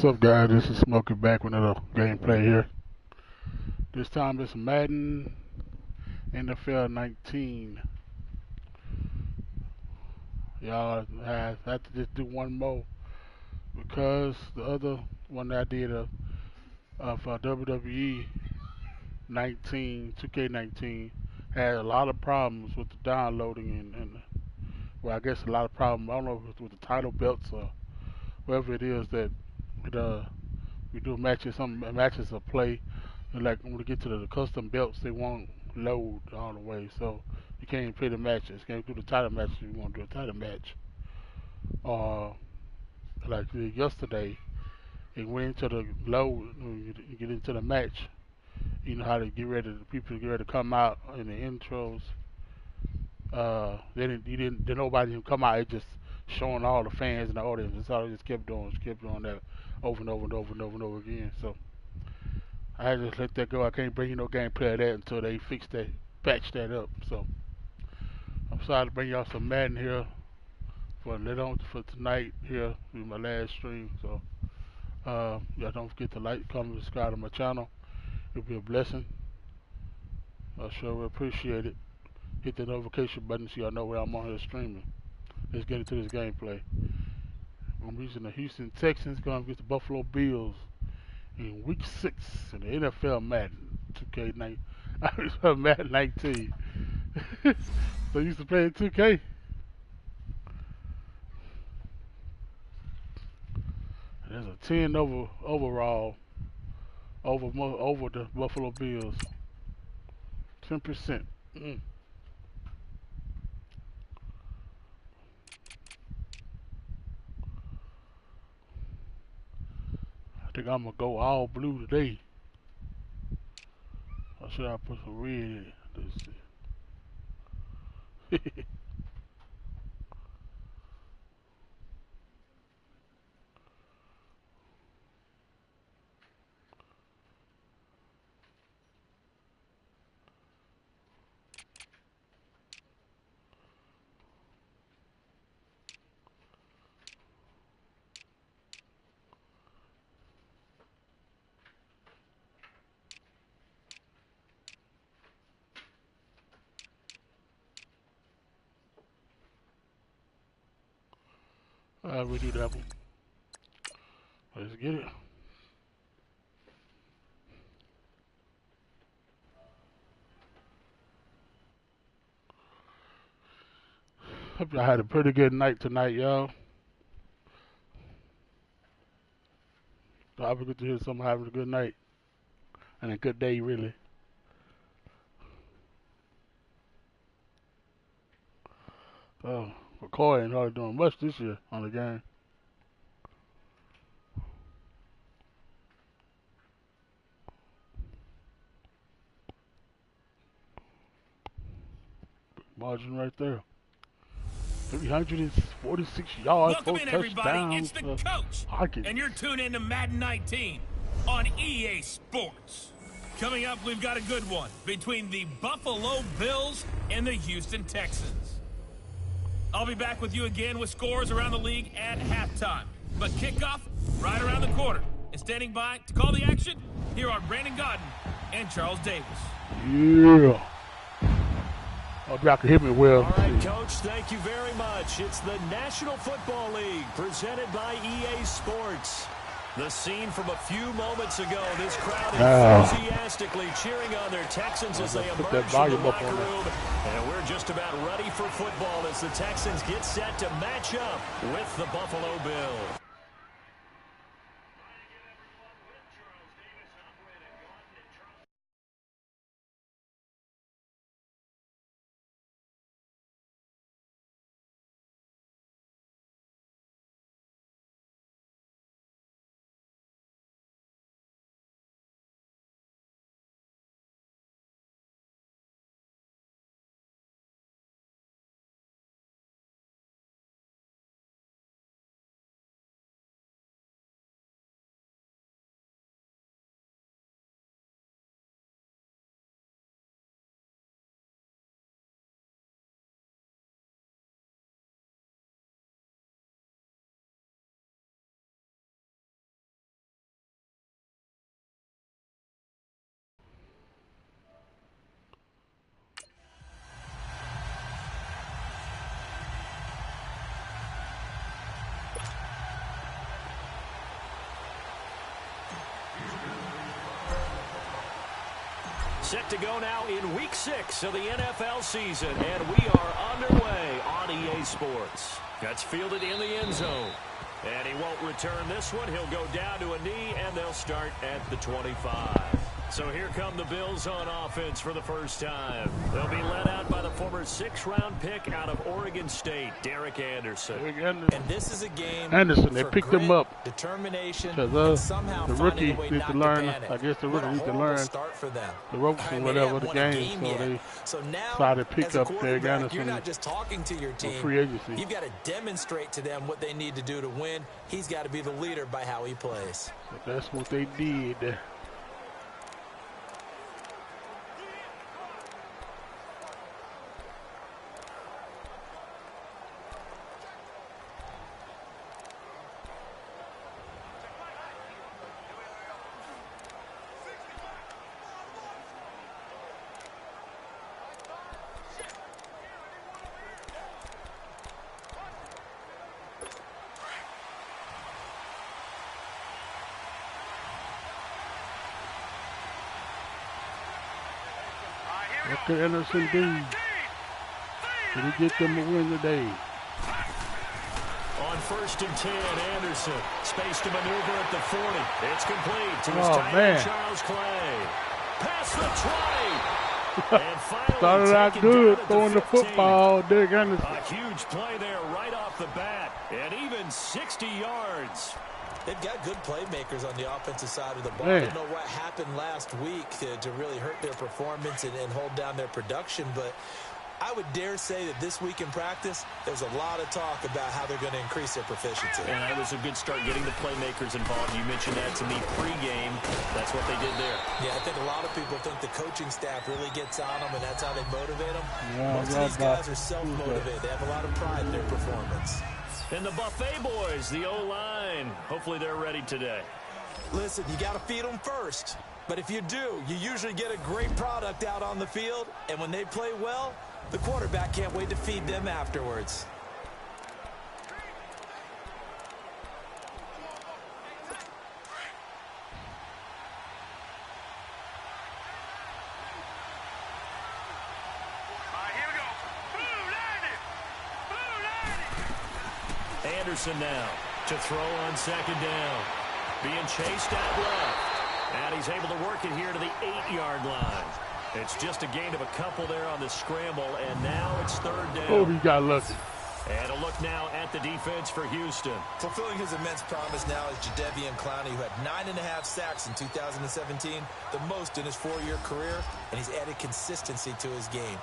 What's up, guys? This is Smokey back with another gameplay here. This time it's Madden NFL19. Y'all have to just do one more because the other one that I did for WWE 19, 2K19 had a lot of problems with the downloading and well, I guess a lot of problems. I don't know if it's with the title belts or whatever it is that it, we do matches, some matches of play. And like when we get to the custom belts, they won't load all the way, so you can't even play the matches. You can't do the title match if you want to do a title match. Like yesterday, it went into the load. You get into the match. You know how to get ready. The people get ready to come out in the intros. Then nobody even come out. It just showing all the fans and the audience. That's all. They just kept doing that over and over and over and over and over again. So I had to just let that go. I can't bring you no gameplay of that until they fix that, patch that up. So I'm sorry to bring y'all some Madden here for later on for tonight here with my last stream. So y'all don't forget to like, comment, subscribe to my channel. It'll be a blessing. I sure will appreciate it. Hit the notification button so y'all know where I'm on here streaming. Let's get into this gameplay. I'm using the Houston Texans going against the Buffalo Bills in Week 6 in the NFL Madden 2K19. Madden 19. So you used to play in 2K? There's a 10 overall over the Buffalo Bills. 10%. I think I'm gonna go all blue today. Or should I put some red in it? Let's see. We do that one. Let's get it. Hope y'all had a pretty good night tonight, y'all. I was good to hear someone having a good night and a good day, really. McCoy ain't hardly doing much this year on the game. Margin right there. 346 yards, Welcome 4 in, everybody. touchdowns. It's the coach, Hawkins. and you're tuned in to Madden 19 on EA Sports. Coming up, we've got a good one between the Buffalo Bills and the Houston Texans. I'll be back with you again with scores around the league at halftime. But kickoff right around the corner. And standing by to call the action, here are Brandon Godden and Charles Davis. Yeah. Oh, y'all can hear me well. All right, Coach, thank you very much. It's the National Football League presented by EA Sports. The scene from a few moments ago, this crowd enthusiastically cheering on their Texans as they emerge from the locker room. And we're just about ready for football as the Texans get set to match up with the Buffalo Bills. Set to go now in Week 6 of the NFL season, and we are underway on EA Sports. That's fielded in the end zone. And he won't return this one. He'll go down to a knee, and they'll start at the 25. So here come the Bills on offense for the first time. They'll be led out by the former 6th-round pick out of Oregon State, Derek Anderson. And this is a game Anderson, they for picked grit, him up determination, because and somehow the finding rookie a way needs not to learn. panic. I guess the What rookie a needs to horrible learn start for them. the ropes and whatever the game, so they decided to pick up Derek Anderson. You're not just talking to your team. Free agency. You've got to demonstrate to them what they need to do to win. He's got to be the leader by how he plays. But that's what they did. What could Anderson do? Did he get them a win today? On 1st and 10, Anderson. Space to maneuver at the 40. It's complete to his Oh, tight man. end, Charles Clay. Past the 20. And finally Started out taken good down at throwing the 15. football, Derek Anderson. A huge play there right off the bat. And even 60 yards. They've got good playmakers on the offensive side of the ball. Man. I don't know what happened last week to really hurt their performance and hold down their production, but I would dare say that this week in practice, there's a lot of talk about how they're going to increase their proficiency. And that was a good start getting the playmakers involved. You mentioned that to me pregame. That's what they did there. Yeah, I think a lot of people think the coaching staff really gets on them, and that's how they motivate them. Yeah, Most of these guys are self-motivated. They have a lot of pride in their performance. And the Buffet boys, the O-line. Hopefully they're ready today. Listen, you got to feed them first. But if you do, you usually get a great product out on the field. And when they play well, the quarterback can't wait to feed them afterwards. Anderson now to throw on 2nd down. Being chased out left. And he's able to work it here to the 8-yard line. It's just a gain of a couple there on the scramble, and now it's 3rd down. Oh, he got lucky. And a look now at the defense for Houston. Fulfilling his immense promise now is Jadeveon Clowney, who had 9.5 sacks in 2017, the most in his 4-year career, and he's added consistency to his game.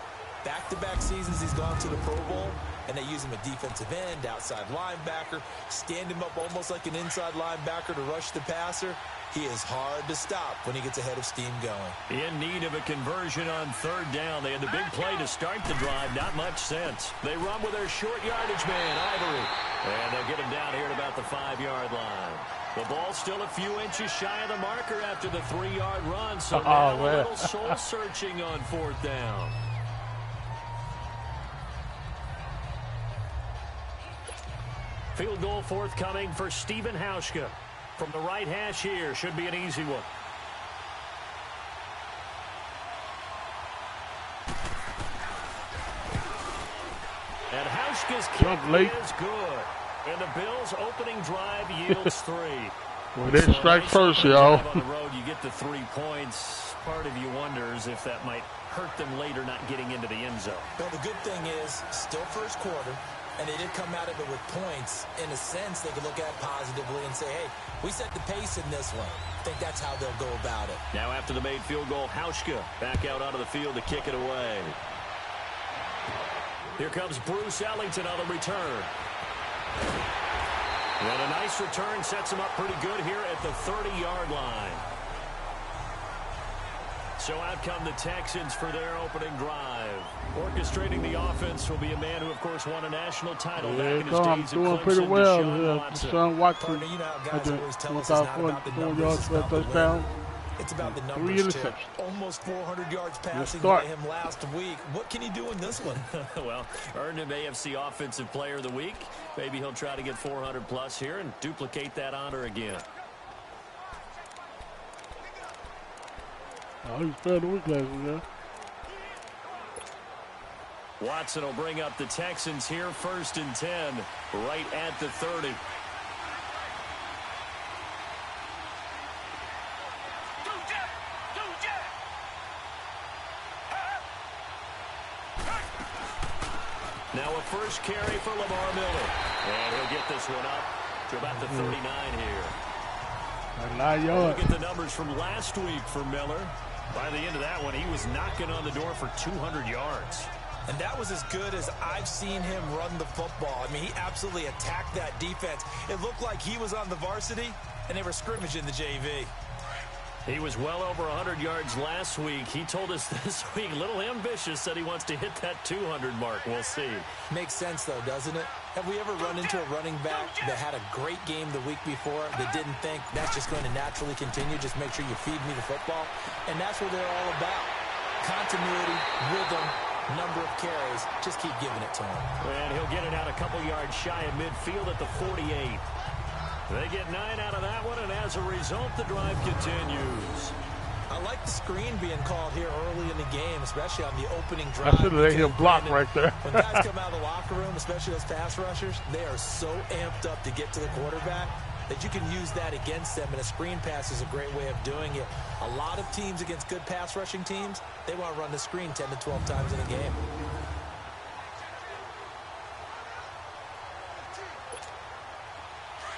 Back-to-back seasons he's gone to the Pro Bowl, and they use him at defensive end, outside linebacker, stand him up almost like an inside linebacker to rush the passer. He is hard to stop when he gets ahead of steam going. In need of a conversion on 3rd down. They had the big play to start the drive. Not much sense. They run with their short yardage man, Ivory. And they'll get him down here at about the 5-yard line. The ball still a few inches shy of the marker after the 3-yard run. So now a little soul-searching on 4th down. Field goal forthcoming for Stephen Hauschka. From the right hash here, should be an easy one. And Hauschka's kick is good. And the Bills' opening drive yields 3. Well, they strike first, y'all. On the road, you get the 3 points. Part of you wonders if that might hurt them later not getting into the end zone. Well, the good thing is, still first quarter. And they did come out of it with points. In a sense, they could look at positively and say, hey, we set the pace in this one. I think that's how they'll go about it. Now after the made field goal, Hauschka back out onto the field to kick it away. Here comes Bruce Ellington on the return. And a nice return sets him up pretty good here at the 30-yard line. So out come the Texans for their opening drive. Orchestrating the offense will be a man who, of course, won a national title back in his days in doing Clemson, pretty well. Deshaun Deshaun Partner, you know how guys always tell us it's not about the numbers, it's about the win. It's about the numbers, Chip. Almost 400 yards passing by him last week. What can he do in this one? Well, earned him AFC Offensive Player of the Week. Maybe he'll try to get 400-plus here and duplicate that honor again. Oh, he's fair the week last week, yeah. Watson will bring up the Texans here, 1st and 10, right at the 30. Now a first carry for Lamar Miller. And he'll get this one up to about the 39 here. 9 yards. Look at the numbers from last week for Miller. By the end of that one, he was knocking on the door for 200 yards. And that was as good as I've seen him run the football. I mean, he absolutely attacked that defense. It looked like he was on the varsity, and they were scrimmaging the JV. He was well over 100 yards last week. He told us this week, a little ambitious, said he wants to hit that 200 mark. We'll see. Makes sense, though, doesn't it? Have we ever run into a running back that had a great game the week before that didn't think that's just going to naturally continue? Just make sure you feed me the football. And that's what they're all about. Continuity, rhythm, number of carries. Just keep giving it to him. And he'll get it out a couple yards shy of midfield at the 48. They get 9 out of that one, and as a result, the drive continues. I like the screen being called here early in the game, especially on the opening drive. I should have let him block right there. When guys come out of the locker room, especially those pass rushers, they are so amped up to get to the quarterback that you can use that against them, and a screen pass is a great way of doing it. A lot of teams against good pass rushing teams, they want to run the screen 10 to 12 times in a game.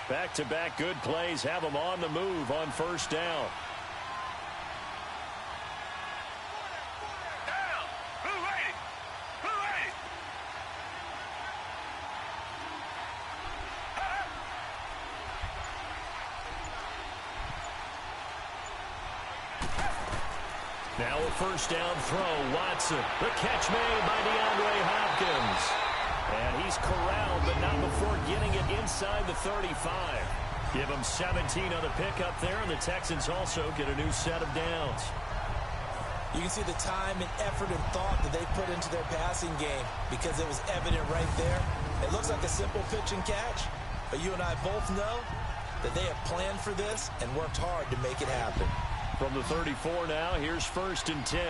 Back-to-back good plays have them on the move on 1st down. Now a 1st down throw. Watson. The catch made by DeAndre Hopkins. And he's corralled, but not before getting it inside the 35. Give him 17 on the pickup there, and the Texans also get a new set of downs. You can see the time and effort and thought that they put into their passing game because it was evident right there. It looks like a simple pitch and catch, but you and I both know that they have planned for this and worked hard to make it happen. From the 34 now, here's 1st and 10.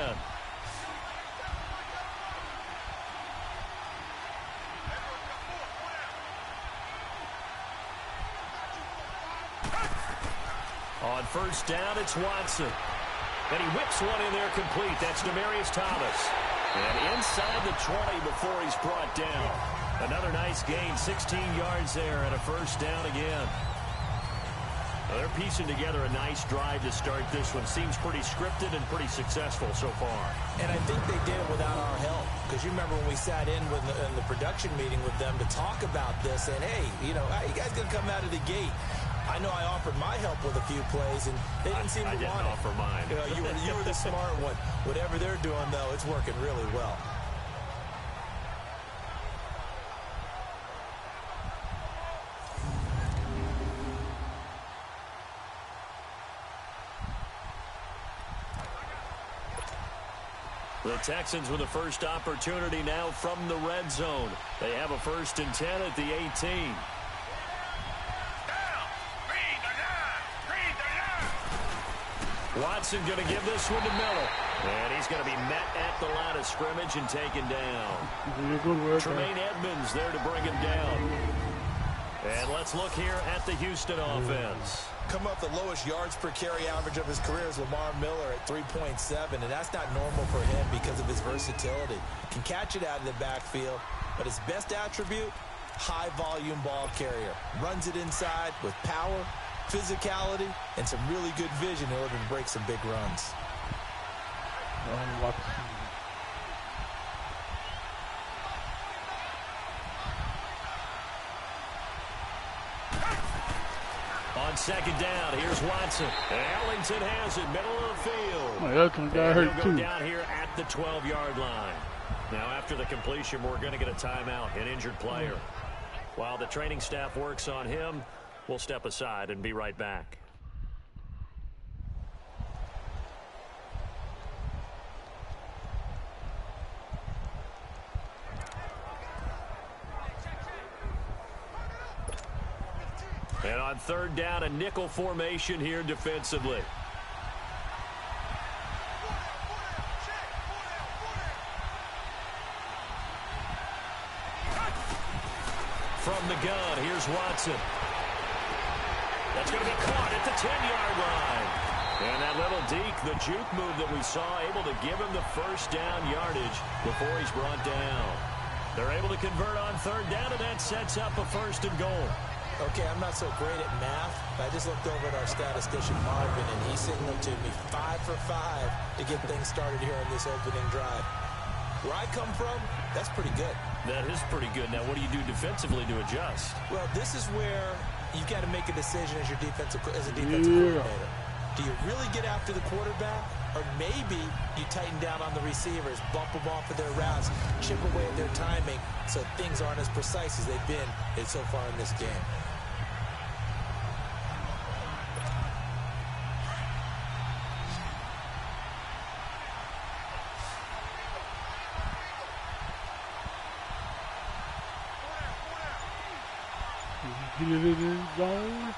On 1st down, it's Watson. And he whips one in there complete. That's Demaryius Thomas. And inside the 20 before he's brought down. Another nice gain, 16 yards there, and a 1st down again. Well, they're piecing together a nice drive to start this one. Seems pretty scripted and pretty successful so far. And I think they did it without our help. Because you remember when we sat in the production meeting with them to talk about this, and hey, you know, how you guys going to come out of the gate? I know I offered my help with a few plays, and they didn't seem to want it. I didn't offer mine. You know, you were the smart one. Whatever they're doing, though, it's working really well. The Texans with the first opportunity now from the red zone. They have a 1st and 10 at the 18. Watson going to give this one to Miller. And he's going to be met at the line of scrimmage and taken down. Tremaine Edmonds there to bring him down. And let's look here at the Houston offense. Come up the lowest yards per carry average of his career is Lamar Miller at 3.7, and that's not normal for him because of his versatility. Can catch it out of the backfield, but his best attribute, high-volume ball carrier. Runs it inside with power, physicality, and some really good vision in order to break some big runs. On 2nd down, here's Watson. Ellington has it, middle of the field. My Ellington got hurt he'll too. Go down here at the 12-yard line. Now, after the completion, we're going to get a timeout, an injured player. While the training staff works on him, we'll step aside and be right back. And on 3rd down, a nickel formation here defensively. Here's Watson. That's going to be caught at the 10-yard line. And that little deke, the juke move that we saw, able to give him the first down yardage before he's brought down. They're able to convert on third down, and that sets up a 1st and goal. Okay, I'm not so great at math, but I just looked over at our statistician, Marvin, and he signaled to me 5 for 5 to get things started here on this opening drive. Where I come from, that's pretty good. That is pretty good. Now, what do you do defensively to adjust? Well, this is where you've got to make a decision as a defensive coordinator. Do you really get after the quarterback? Or maybe you tighten down on the receivers, bump them off of their routes, chip away at their timing so things aren't as precise as they've been so far in this game. Get it in the zone.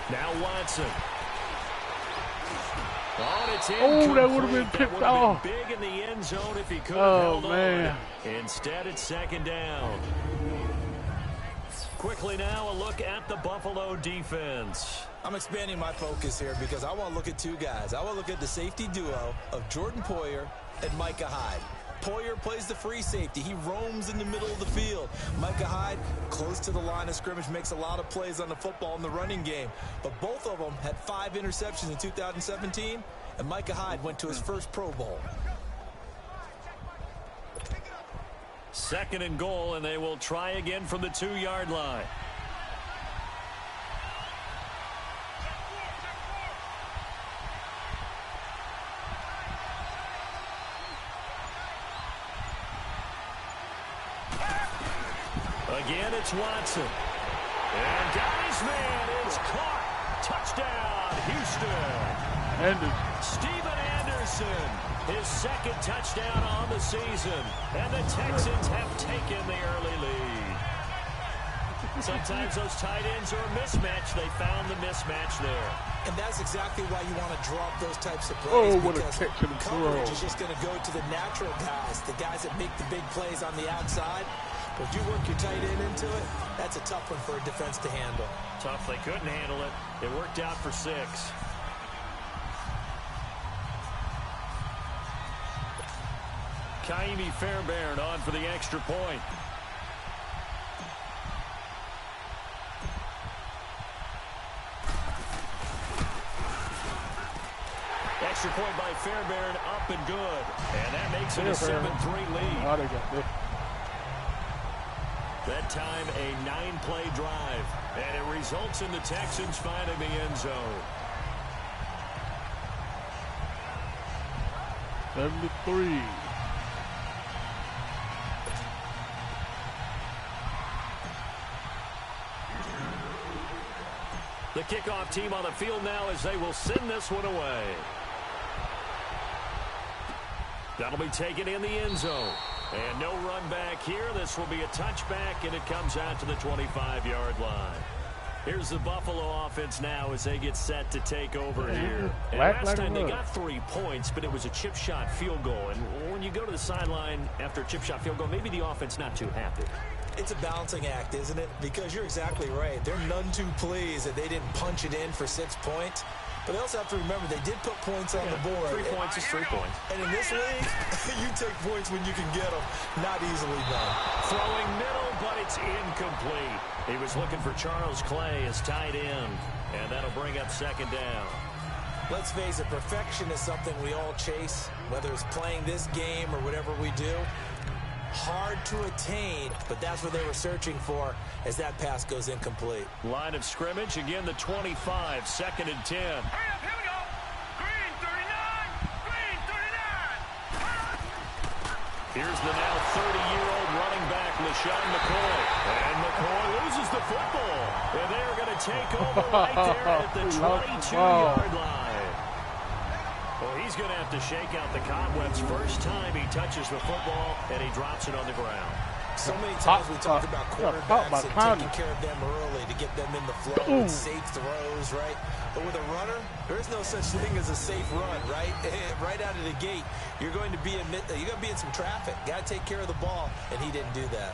Now Watson. Oh, that would have been picked off. Big in the end zone if he could have held on. Instead, it's 2nd down. Quickly now, a look at the Buffalo defense. I'm expanding my focus here because I want to look at 2 guys. I want to look at the safety duo of Jordan Poyer and Micah Hyde. Poyer plays the free safety. He roams in the middle of the field. Micah Hyde, close to the line of scrimmage, makes a lot of plays on the football in the running game. But both of them had 5 interceptions in 2017, and Micah Hyde went to his first Pro Bowl. 2nd and goal, and they will try again from the 2-yard line. Again, it's Watson. And Guy's man is caught. Touchdown, Houston. Steven Anderson, his 2nd touchdown on the season. And the Texans have taken the early lead. Sometimes those tight ends are a mismatch. They found the mismatch there. And that's exactly why you want to drop those types of plays. Because coverage is just going to go to the natural guys, the guys that make the big plays on the outside. But if you work your tight end into it, that's a tough one for a defense to handle. Tough. They couldn't handle it. It worked out for 6. Kaimi Fairbairn on for the extra point. Extra point by Fairbairn, up and good. And that makes it a 7-3 lead. That time, a 9-play drive. And it results in the Texans finding the end zone. 7-3. The kickoff team on the field now as they will send this one away. That'll be taken in the end zone. And no run back here. This will be a touchback, and it comes out to the 25-yard line. Here's the Buffalo offense now as they get set to take over here. And last time they got 3 points, but it was a chip shot field goal. And when you go to the sideline after a chip shot field goal, maybe the offense not too happy. It's a balancing act, isn't it? Because you're exactly right. They're none too pleased that they didn't punch it in for 6 points. But they also have to remember they did put points on the board. 3 points is 3 points. And in this league, you take points when you can get them. Not easily done. Throwing middle, but it's incomplete. He was looking for Charles Clay as tight end. And that'll bring up 2nd down. Let's face it, perfection is something we all chase, whether it's playing this game or whatever we do. Hard to attain, but that's what they were searching for as that pass goes incomplete. Line of scrimmage, again the 25, 2nd and 10. Hurry up, here we go. Green 39, green 39. Here's the now 30-year-old running back, LaShawn McCoy. And McCoy loses the football. And they're going to take over right there at the 22-yard line. Well, he's going to have to shake out the cobwebs first time he touches the football, and he drops it on the ground. So many times we talk about quarterbacks and taking care of them early to get them in the flow and safe throws, right? But with a runner, there is no such thing as a safe run, right? Right out of the gate, you're going to be in some traffic. Got to take care of the ball, and he didn't do that.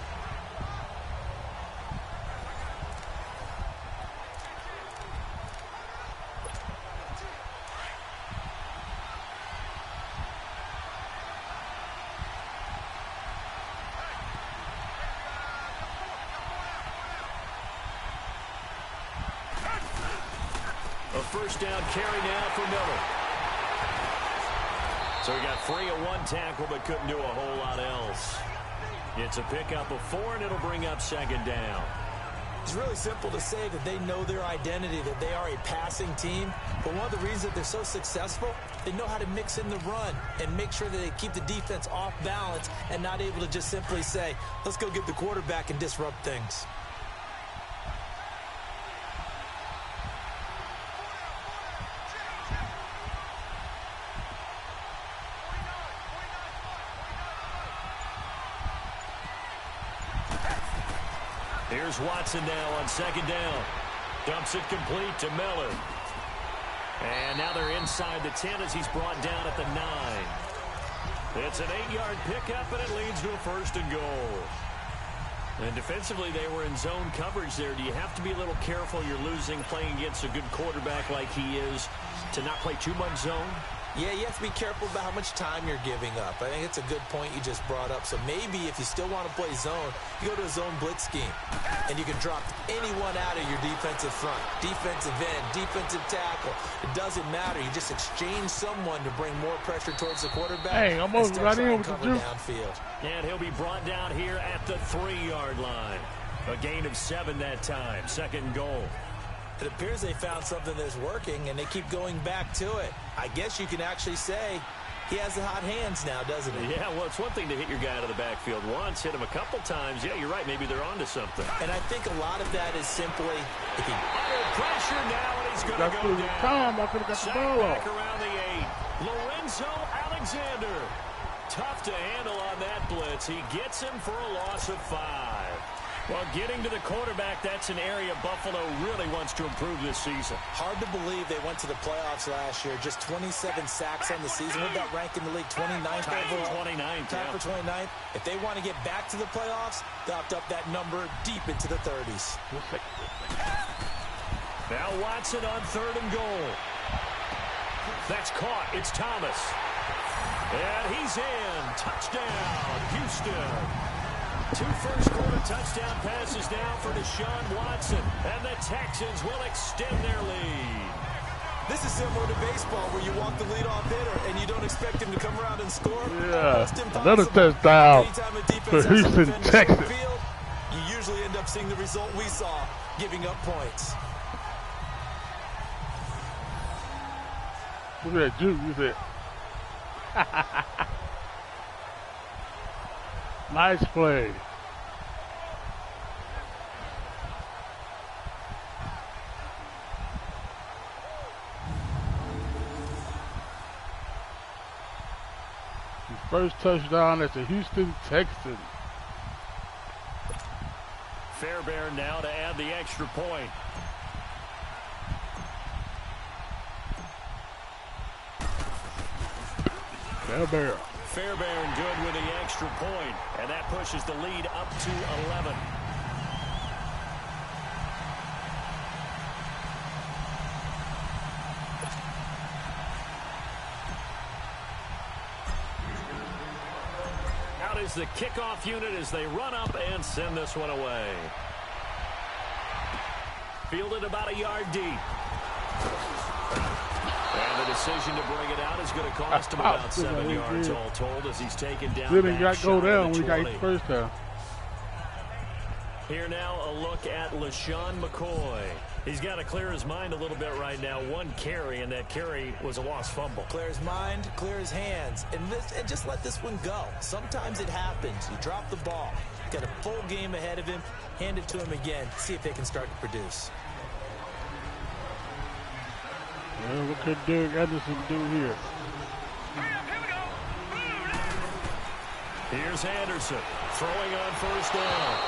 First down carry now for Miller. So he got free of one tackle but couldn't do a whole lot else. It's a pickup of 4, and it'll bring up second down. It's really simple to say that they know their identity, that they are a passing team. But one of the reasons that they're so successful, they know how to mix in the run and make sure that they keep the defense off balance and not able to just simply say, let's go get the quarterback and disrupt things. Here's Watson now on second down. Dumps it complete to Miller. And now they're inside the 10 as he's brought down at the 9. It's an 8-yard pickup, and it leads to a first and goal. And defensively, they were in zone coverage there. Do you have to be a little careful? You're losing playing against a good quarterback like he is to not play too much zone? Yeah, you have to be careful about how much time you're giving up. I think it's a good point you just brought up. So maybe if you still want to play zone, you go to a zone blitz scheme. And you can drop anyone out of your defensive front. Defensive end, defensive tackle. It doesn't matter. You just exchange someone to bring more pressure towards the quarterback. Hey, almost right in with the juke. Downfield. And he'll be brought down here at the 3-yard line. A gain of 7 that time. Second and goal. It appears they found something that's working, and they keep going back to it. I guess you can actually say he has the hot hands now, doesn't he? Yeah, well, it's one thing to hit your guy out of the backfield once, hit him a couple times. Yeah, you're right. Maybe they're onto something. And I think a lot of that is simply if he under pressure now, and he's going to go down. I could have got the ball back around the 8. Lorenzo Alexander. Tough to handle on that blitz. He gets him for a loss of 5. Well, getting to the quarterback, that's an area Buffalo really wants to improve this season. Hard to believe they went to the playoffs last year. Just 27 sacks on the season. What about rank in the league? 29th overall? 29th. Time for 29th. If they want to get back to the playoffs, they'll have to up that number deep into the 30s. Now Watson on 3rd and goal. That's caught. It's Thomas. And he's in. Touchdown, Houston. 2 first-quarter touchdown passes now for Deshaun Watson. And the Texans will extend their lead. This is similar to baseball where you walk the leadoff hitter and you don't expect him to come around and score. Yeah, another touchdown for Houston, Texas. Field, you usually end up seeing the result we saw, giving up points. Look at that juke, you said. Nice play. First touchdown as a Houston Texan. Fairbairn now to add the extra point. Fairbairn good with the extra point, and that pushes the lead up to 11. Out is the kickoff unit as they run up and send this one away. Fielded about a yard deep. And the decision to bring it out is going to cost him about 7 yards all told as he's taken down. Didn't got to go down when he got hit first time. Here now a look at LaShawn McCoy. He's got to clear his mind a little bit right now. 1 carry, and that carry was a lost fumble. Clear his mind, clear his hands, and just let this one go. Sometimes it happens. You drop the ball. Got a full game ahead of him. Hand it to him again. See if they can start to produce. Well, what could Derek Anderson do here? Here's Anderson throwing on first down.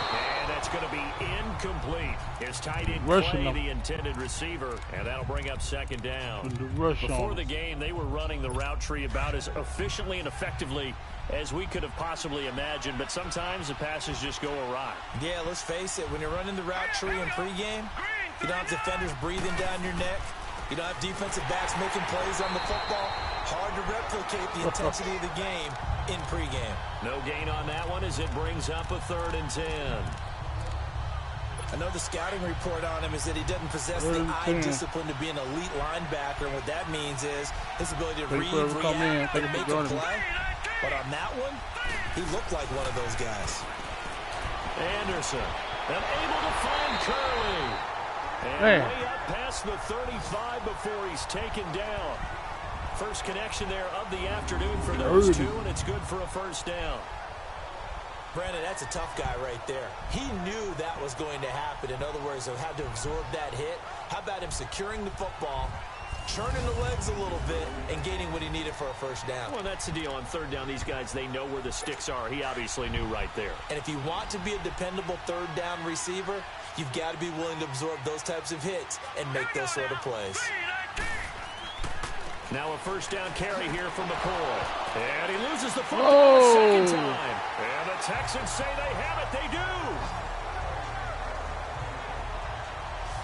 And that's going to be incomplete. His tight end Clay, the intended receiver, and that'll bring up second down. Before the game, they were running the route tree about as efficiently and effectively as we could have possibly imagined, but sometimes the passes just go awry. Yeah, let's face it, when you're running the route tree in pregame, you don't have defenders breathing down your neck. You don't have defensive backs making plays on the football. Hard to replicate the intensity of the game in pregame. No gain on that one as it brings up a 3rd and 10. I know the scouting report on him is that he doesn't possess the eye discipline to be an elite linebacker, and what that means is his ability to read, react, and make a play. But on that one, he looked like one of those guys. Anderson, and able to find Curley. And way up past the 35 before he's taken down. First connection there of the afternoon for those two, and it's good for a first down. Brandon, that's a tough guy right there. He knew that was going to happen. In other words, he'll have to absorb that hit. How about him securing the football, churning the legs a little bit, and gaining what he needed for a first down? Well, that's the deal. On 3rd down, these guys, they know where the sticks are. He obviously knew right there. And if you want to be a dependable 3rd down receiver, you've got to be willing to absorb those types of hits and make those sort of plays. Now a first down carry here from McCoy. And he loses the football a second time. And the Texans say they have it. They do.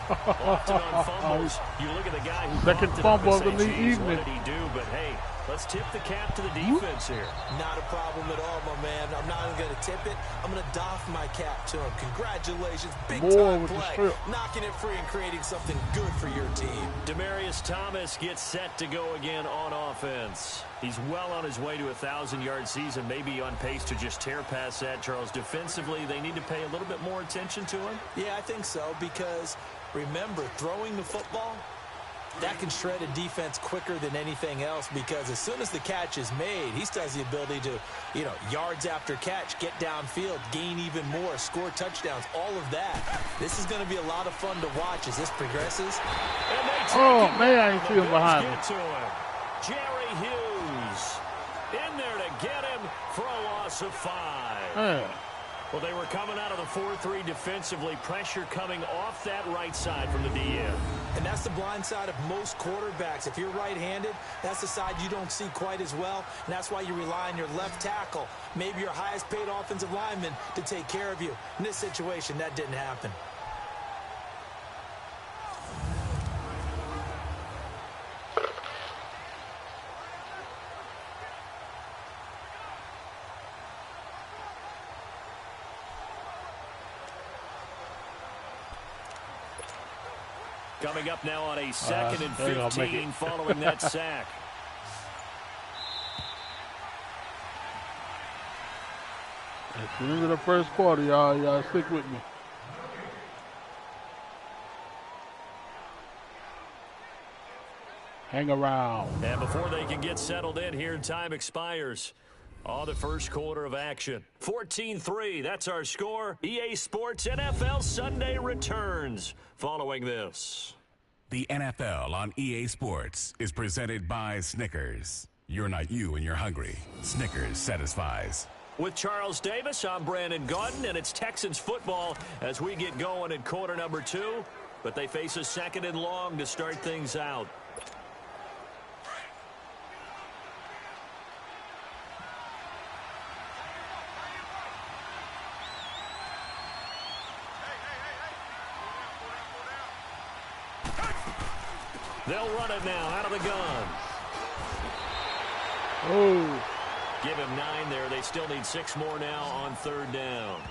Often on fumbles, you look at the guy who second fumble of the evening. What did he do? But hey, let's tip the cap to the defense here. Not a problem at all, my man. I'm not even going to tip it. I'm going to doff my cap to him. Congratulations. Big time play. Knocking it free and creating something good for your team. Demaryius Thomas gets set to go again on offense. He's well on his way to a 1,000-yard season, maybe on pace to just tear past that, Charles. Defensively, they need to pay a little bit more attention to him. Yeah, I think so, because remember, throwing the football, that can shred a defense quicker than anything else, because as soon as the catch is made, he still has the ability to, yards after catch, get downfield, gain even more, score touchdowns, all of that. This is going to be a lot of fun to watch as this progresses. Oh, man, I ain't see him behind me. Jerry Hughes in there to get him for a loss of 5. Well, they were coming out of the 4-3 defensively. Pressure coming off that right side from the DN. And that's the blind side of most quarterbacks. If you're right-handed, that's the side you don't see quite as well. And that's why you rely on your left tackle, maybe your highest-paid offensive lineman, to take care of you. In this situation, that didn't happen. Coming up now on a 2nd and 15 following that sack. At the end of the first quarter, y'all stick with me. Hang around. And before they can get settled in here, time expires. The first quarter of action. 14-3, that's our score. EA Sports NFL Sunday returns following this. The NFL on EA Sports is presented by Snickers. You're not you when you're hungry. Snickers satisfies. With Charles Davis, I'm Brandon Gaudin, and it's Texans football as we get going in quarter number 2. But they face a 2nd and long to start things out. They'll run it now out of the gun. Oh. Give him 9 there. They still need 6 more now on 3rd down.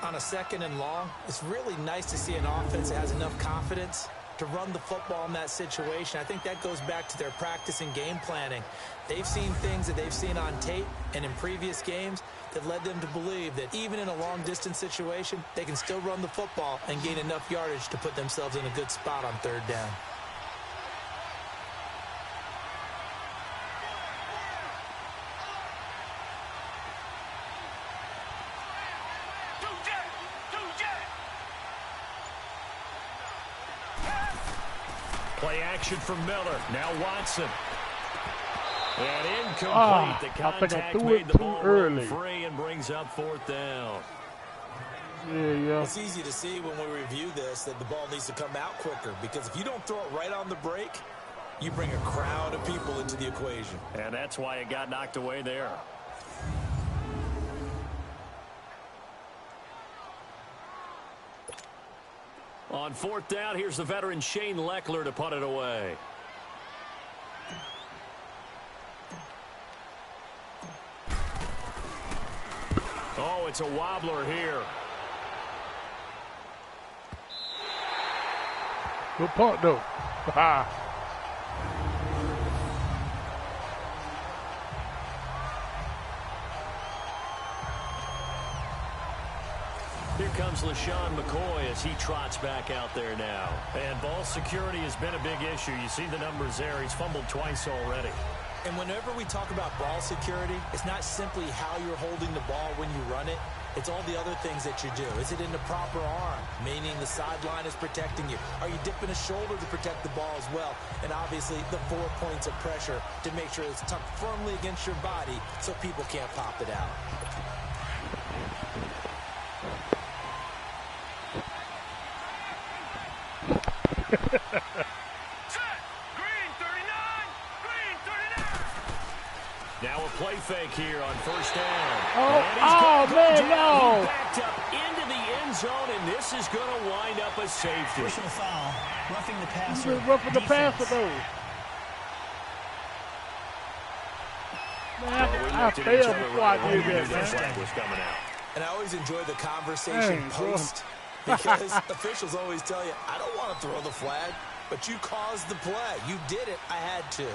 On a 2nd and long, it's really nice to see an offense that has enough confidence to run the football in that situation. I think that goes back to their practice and game planning. They've seen things that they've seen on tape and in previous games that led them to believe that even in a long-distance situation, they can still run the football and gain enough yardage to put themselves in a good spot on 3rd down. Play action from Miller. Now Watson. And incomplete. I The think I contact threw made it the too ball early. run free and brings up 4th down. Yeah. It's easy to see when we review this that the ball needs to come out quicker, because if you don't throw it right on the break, you bring a crowd of people into the equation. And that's why it got knocked away there. On 4th down, here's the veteran Shane Leckler to punt it away. Oh, it's a wobbler here. Good punt, though. Here comes LaShawn McCoy as he trots back out there now. And ball security has been a big issue. You see the numbers there. He's fumbled twice already. And whenever we talk about ball security, it's not simply how you're holding the ball when you run it. It's all the other things that you do. Is it in the proper arm, meaning the sideline is protecting you? Are you dipping a shoulder to protect the ball as well? And obviously, the 4 points of pressure to make sure it's tucked firmly against your body so people can't pop it out. Now a play fake here on 1st down. Oh man, no! He backed up into the end zone, and this is going to wind up a safety. Personal foul, roughing the passer. Roughing the passer, though. Man, I failed before I did that, man. Was coming out. And I always enjoy the conversation post, because officials always tell you, I don't want to throw the flag, but you caused the play. You did it. I had to.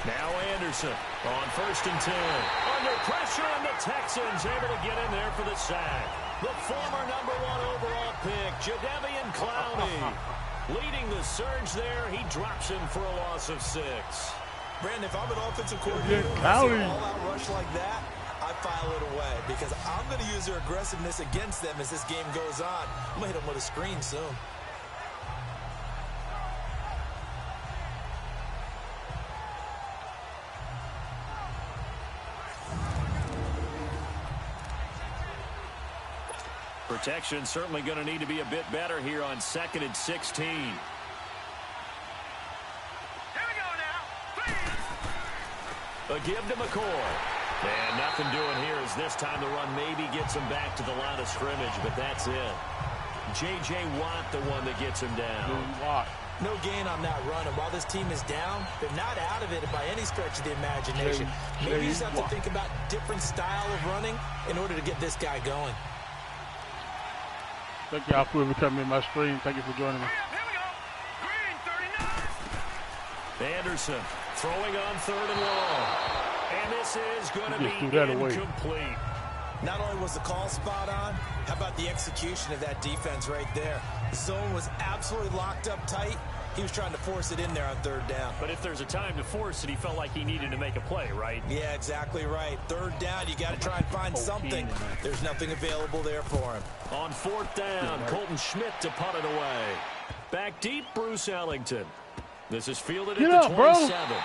Now Anderson on 1st and 10. Under pressure, and the Texans able to get in there for the sack. The former #1 overall pick, Jadeveon Clowney, leading the surge there. He drops him for a loss of 6. Brandon, if I'm an offensive coordinator, I see an all-out rush like that, I file it away, because I'm going to use their aggressiveness against them as this game goes on. I'm going to hit them with a screen soon. Protection certainly going to need to be a bit better here on 2nd and 16. Here we go now. A give to McCoy. And nothing doing here as this time the run maybe gets him back to the line of scrimmage, but that's it. J.J. Watt the one that gets him down. No gain on that run, and while this team is down, they're not out of it by any stretch of the imagination. Maybe you just have to think about different style of running in order to get this guy going. Thank y'all for coming in my stream. Thank you for joining me. Here we go. Green 39. Anderson throwing on 3rd and long. And this is going to be incomplete. Not only was the call spot on, how about the execution of that defense right there? The zone was absolutely locked up tight. He was trying to force it in there on 3rd down. But if there's a time to force it, he felt like he needed to make a play, right? Yeah, exactly right. 3rd down, you got to try and find something. There's nothing available there for him. On 4th down, Colton Schmidt to punt it away. Back deep, Bruce Ellington. This is fielded at the 27.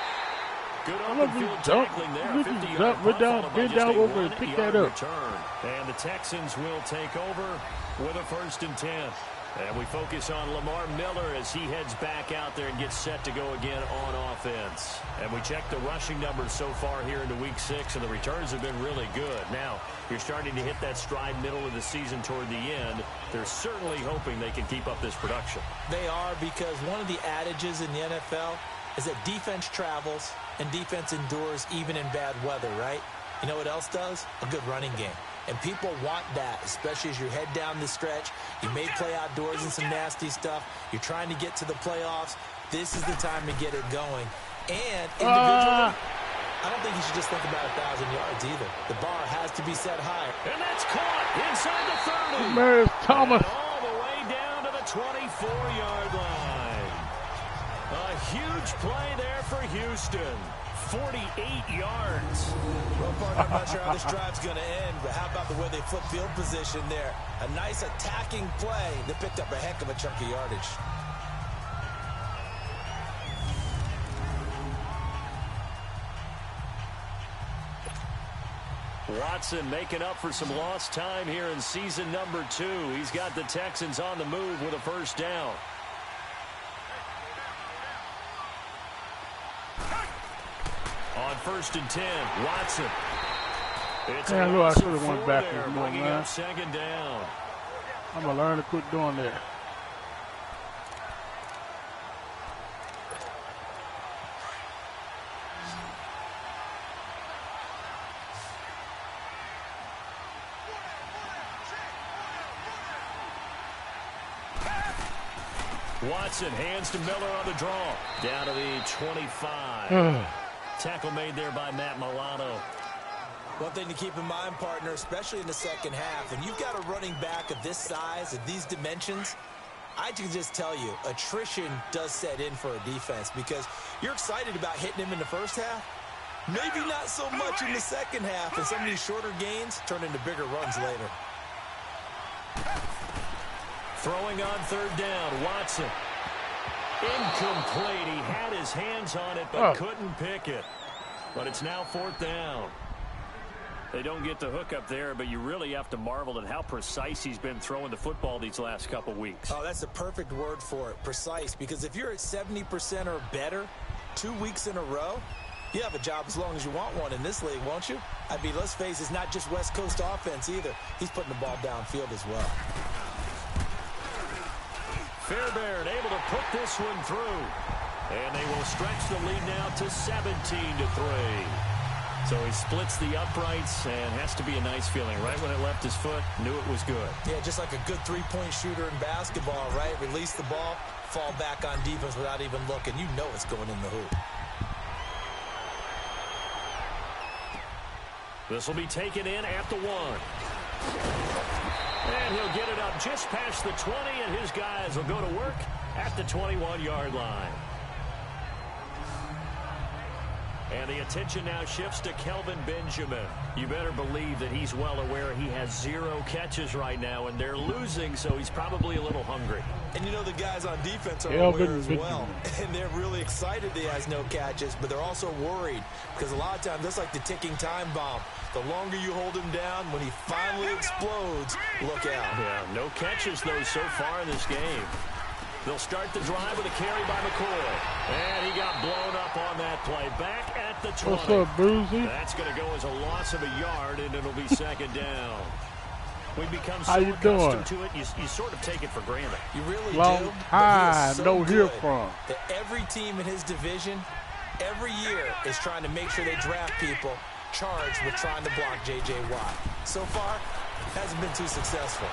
Good open field tackling there. 50-yard punt followed by just a 1-yard return. And the Texans will take over with a 1st and 10. And we focus on Lamar Miller as he heads back out there and gets set to go again on offense. And we check the rushing numbers so far here into Week 6, and the returns have been really good. Now, you're starting to hit that stride middle of the season toward the end. They're certainly hoping they can keep up this production. They are, because one of the adages in the NFL is that defense travels and defense endures even in bad weather, right? You know what else does? A good running game. And people want that, especially as you head down the stretch. You may play outdoors in some nasty stuff. You're trying to get to the playoffs. This is the time to get it going. And individually, I don't think you should just think about 1,000 yards either. The bar has to be set higher. And that's caught inside the 30. Marius Thomas. And all the way down to the 24-yard line. A huge play there for Houston. 48 yards. Well, partner, I'm not sure how this drive's going to end, but how about the way they flip field position there? A nice attacking play that picked up a heck of a chunk of yardage. Watson making up for some lost time here in season number 2. He's got the Texans on the move with a first down. On 1st and 10, Watson. It's I should have went back there, more, bringing man. up 2nd down. I'm going to learn to quit doing that. Watson hands to Miller on the draw. Down to the 25. Tackle made there by Matt Milano. One thing to keep in mind, partner, especially in the second half, and you've got a running back of this size, of these dimensions, I can just tell you, attrition does set in for a defense because you're excited about hitting him in the first half. Maybe not so much in the second half, and some of these shorter gains turn into bigger runs later. Throwing on 3rd down, Watson. Incomplete. He had his hands on it, but couldn't pick it. But it's now 4th down. They don't get the hook up there, but you really have to marvel at how precise he's been throwing the football these last couple weeks. Oh, that's a perfect word for it, precise, because if you're at 70% or better 2 weeks in a row, you have a job as long as you want one in this league, won't you? I mean, let's face it, it's not just West Coast offense either. He's putting the ball downfield as well. Fairbairn able to put this one through. And they will stretch the lead now to 17-3. So he splits the uprights and has to be a nice feeling. Right when it left his foot, knew it was good. Yeah, just like a good three-point shooter in basketball, right? Release the ball, fall back on defense without even looking. You know it's going in the hoop. This will be taken in at the 1. And he'll get it up just past the 20, and his guys will go to work at the 21-yard line. And the attention now shifts to Kelvin Benjamin. You better believe that he's well aware he has 0 catches right now, and they're losing, so he's probably a little hungry. And you know the guys on defense are aware as well. And they're really excited that he has no catches, but they're also worried because a lot of times that's like the ticking time bomb. The longer you hold him down, when he finally explodes, look out. Yeah, no catches, though, so far in this game. They'll start the drive with a carry by McCoy. And he got blown up on that play. Back at the 20. What's up, Boozy? That's going to go as a loss of a yard, and it'll be 2nd down. We become so How you accustomed doing? to it, you sort of take it for granted. You really Long do. time So no hear good from. that every team in his division, every year, is trying to make sure they draft people charged with trying to block J.J. Watt. So far, hasn't been too successful.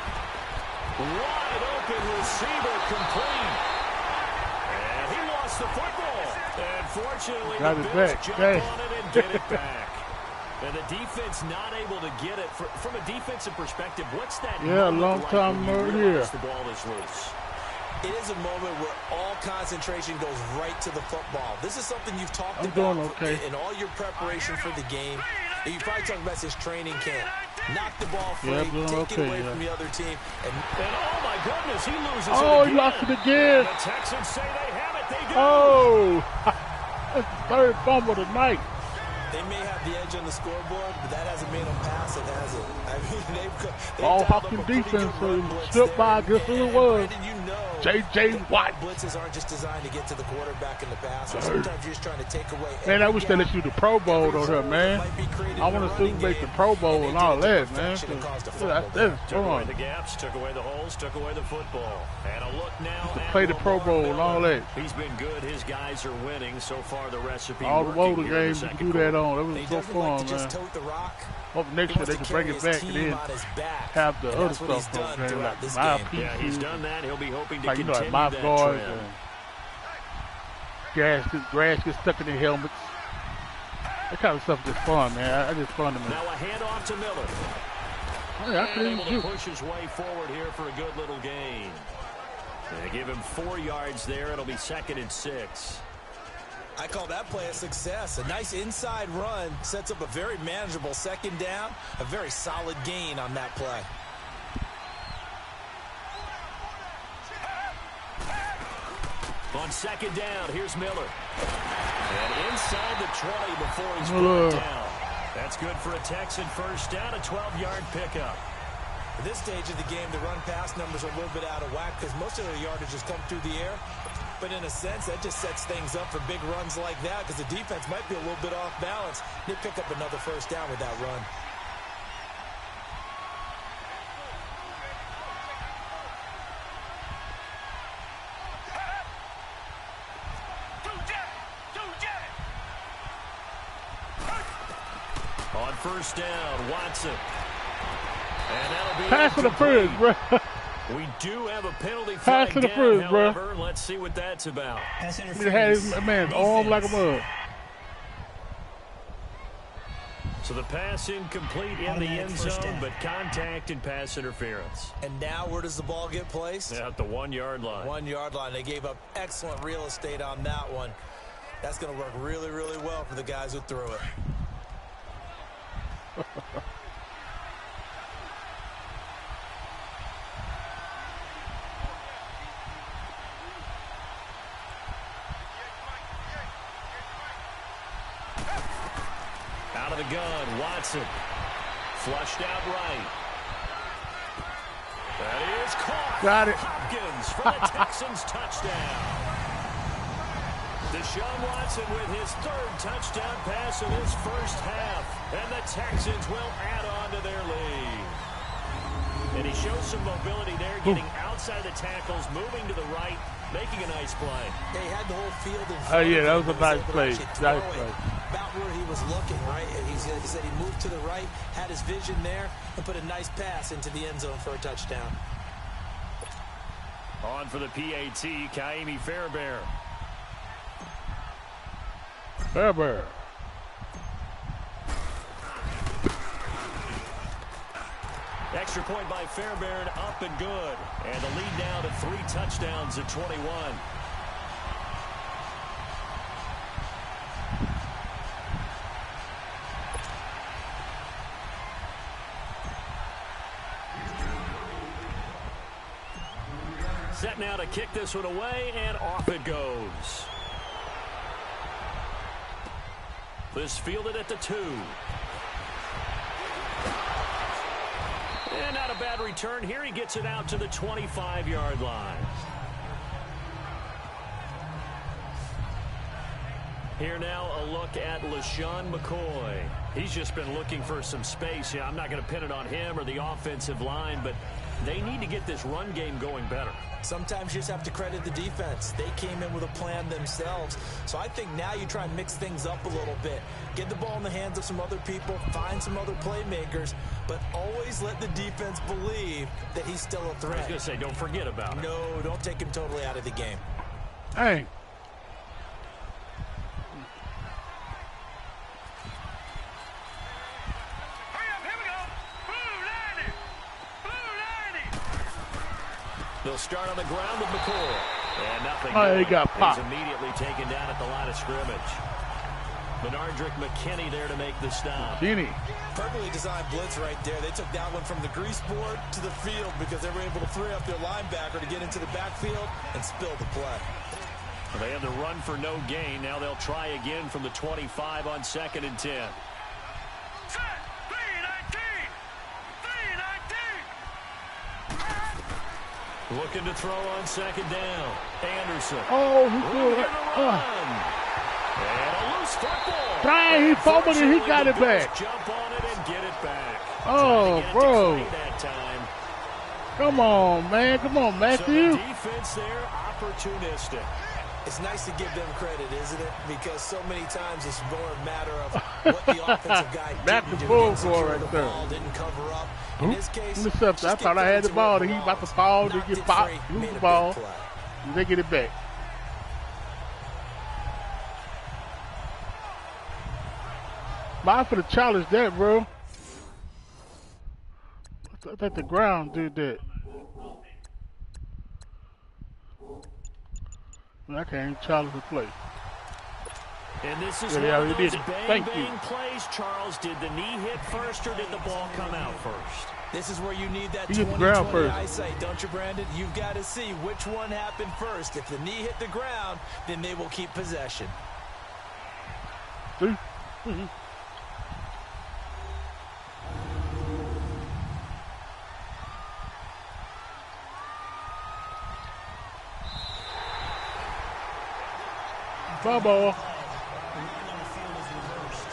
Wide open receiver complete. And he lost the football. And fortunately, Got the it Bills back. jump Dang. on it and get it back. And the defense not able to get it. From a defensive perspective, what's that moment long like time when you no realize here. the ball is loose? It is a moment where all concentration goes right to the football. This is something you've talked I'm about doing okay. in all your preparation for the game. And you probably talked about this training camp. Knock the ball free, Yeah, I'm doing take it okay, away yeah. from the other team. And oh, my goodness, he loses it Oh, again. he lost it again. And the Texans say they have it. They do. Oh, that's the 3rd fumble tonight. they may have the edge on the scoreboard, but that hasn't made them pass it, has it? I mean, they've All dialed up Hopkins a pretty good defense run blitz slipped by. there. Guess who it And was? Brandon, you know J.J. that Watt. blitzes aren't just designed to get to the quarterback in the pass. Sometimes you're just trying to take away. Man, I every wish they let gap, you do the Pro Bowl every on here, hole man. that might be created I in want a to see running who make the game, Pro Bowl and they all did it to that, man. perfection and caused a Yeah, fumble. that's Took away fun. the gaps, took away the holes, took away the football. And a look now To at play the Pro Lamar Bowl and all Miller. that. He's been good. His guys are winning. So far, the recipe All the working Bowl here in games, the you second do that quarter. on. That He was so doesn't like fun, to just man. tote the rock. Hope next He year wants they to can bring carry it his back and team then on his back. have the And other that's what he's stuff done on there, throughout like this my game. Yeah, he's pieces, done that. He'll be hoping to like, you know, like continue mouth that guards trend. and grass gets stuck in their helmets. That kind of stuff is just fun, man. I just fun to me. Now a handoff to Miller. Hey, I And couldn't able to shoot. push his way forward here for a good little gain. They give him 4 yards there. It'll be 2nd and 6. I call that play a success. A nice inside run sets up a very manageable 2nd down. A very solid gain on that play. On 2nd down, here's Miller. And inside the 20 before he's Miller. brought down. That's That's good for a Texan first down, a 12-yard pickup. At this stage of the game, the run-pass numbers are a little bit out of whack because most of their yardage has come through the air. But in a sense, that just sets things up for big runs like that because the defense might be a little bit off balance. They pick up another first down with that run. On first down, Watson. And that'll be pass to the fridge, bro. We do have a penalty Pass flag to the down, fridge, bro. however. Let's see what that's about. Pass He had interference. his man's arm like a mug. So the pass incomplete in the end zone, but contact and pass interference. And now where does the ball get placed? At the 1-yard line. 1-yard line. They gave up excellent real estate on that one. That's going to work really, really well for the guys who threw it. Out of the gun, Watson. Flushed out right. That is caught. Got it. Hopkins for the Texans touchdown. Deshaun Watson with his third touchdown pass in his first half. And the Texans will add on to their lead. And he shows some mobility there, getting outside the tackles, moving to the right, making a nice play. Yeah, he had the whole field in front. Oh, yeah, that of him. was a He nice able to play. actually throw Nice it play. about where he was looking, right? And he said he moved to the right, had his vision there, and put a nice pass into the end zone for a touchdown. On for the PAT, Kaimi Fairbairn. Fairbairn. Extra point by Fairbairn, up and good. And the lead now to 3 touchdowns at 21. Set now to kick this one away, and off it goes. This fielded at the 2. And not a bad return here. He gets it out to the 25-yard line. Here now a look at LaShawn McCoy. He's just been looking for some space. Yeah, I'm not going to pin it on him or the offensive line, but they need to get this run game going better. Sometimes you just have to credit the defense. They came in with a plan themselves. So I think now you try and mix things up a little bit. Get the ball in the hands of some other people, find some other playmakers, but always let the defense believe that he's still a threat. I was going to say, don't forget about it. No, don't take him totally out of the game. Hey. They'll start on the ground with McCoy. And nothing. Oh, he got popped. He's immediately taken down at the line of scrimmage. Bernardrick McKinney there to make the stop. Kenny. Perfectly designed blitz right there. They took that one from the grease board to the field because they were able to free up their linebacker to get into the backfield and spill the play. They had the run for no gain. Now they'll try again from the 25 on 2nd and 10. Looking to throw on 2nd down. Anderson. Oh, he's doing it. And a loose football. Dang, he fumbled it. He got it back. Jump on it and get it back. Oh, bro. That time. Come on, man. Come on, So Matthew. the defense there, opportunistic. It's nice to give them credit, isn't it? Because so many times it's more a matter of what the offensive guy didn't do. Didn't secure right the there. ball, didn't cover up. In this case, Interception. I thought I had the ball. He about to fall. They get popped. Lose the ball. And they get it back. Mine for the challenge that, bro. I think the ground did that. I can't even challenge the play. And this is Yeah, one he of did those it. bang, Thank you. bang plays, Charles. Did the knee hit first or did the ball come out first? This is where you need that He hit the ground 20/20 first. eyesight, don't you, Brandon? You've got to see which one happened first. If the knee hit the ground, then they will keep possession. See? Ball ball. The line on the field is reversed.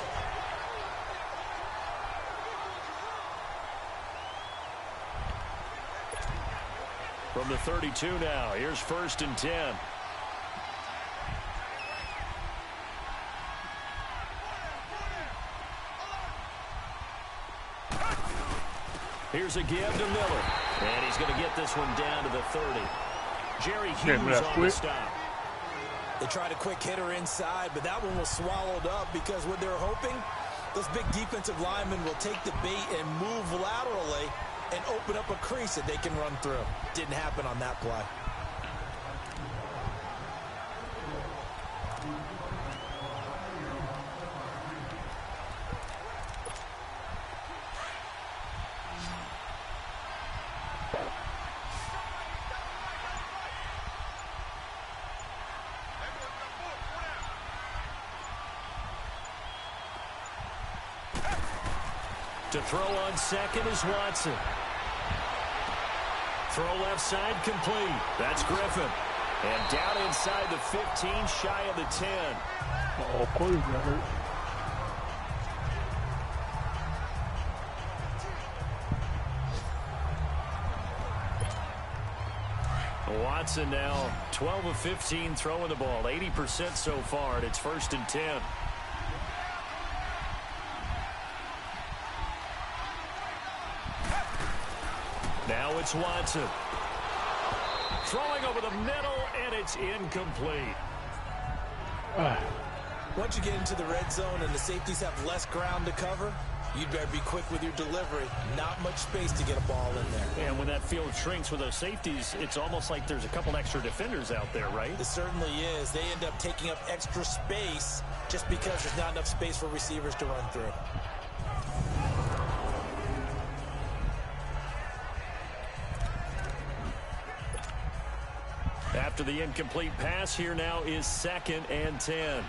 From the 32 now, here's 1st and 10. Here's a give to Miller. And he's going to get this one down to the 30. Jerry Hughes on the stop. They tried a quick hitter inside, but that one was swallowed up because what they're hoping, those big defensive linemen will take the bait and move laterally and open up a crease that they can run through. Didn't happen on that play. To throw on second is Watson. Throw left side complete. That's Griffin. And down inside the 15, shy of the 10. Oh, please, that hurt. Watson now 12 of 15 throwing the ball. 80% so far, and it's 1st and 10. Now it's Watson. Throwing over the middle, and it's incomplete. Once you get into the red zone and the safeties have less ground to cover, you'd better be quick with your delivery. Not much space to get a ball in there. And when that field shrinks with those safeties, it's almost like there's a couple extra defenders out there, right? It certainly is. They end up taking up extra space just because there's not enough space for receivers to run through. After the incomplete pass, here now is 2nd and 10.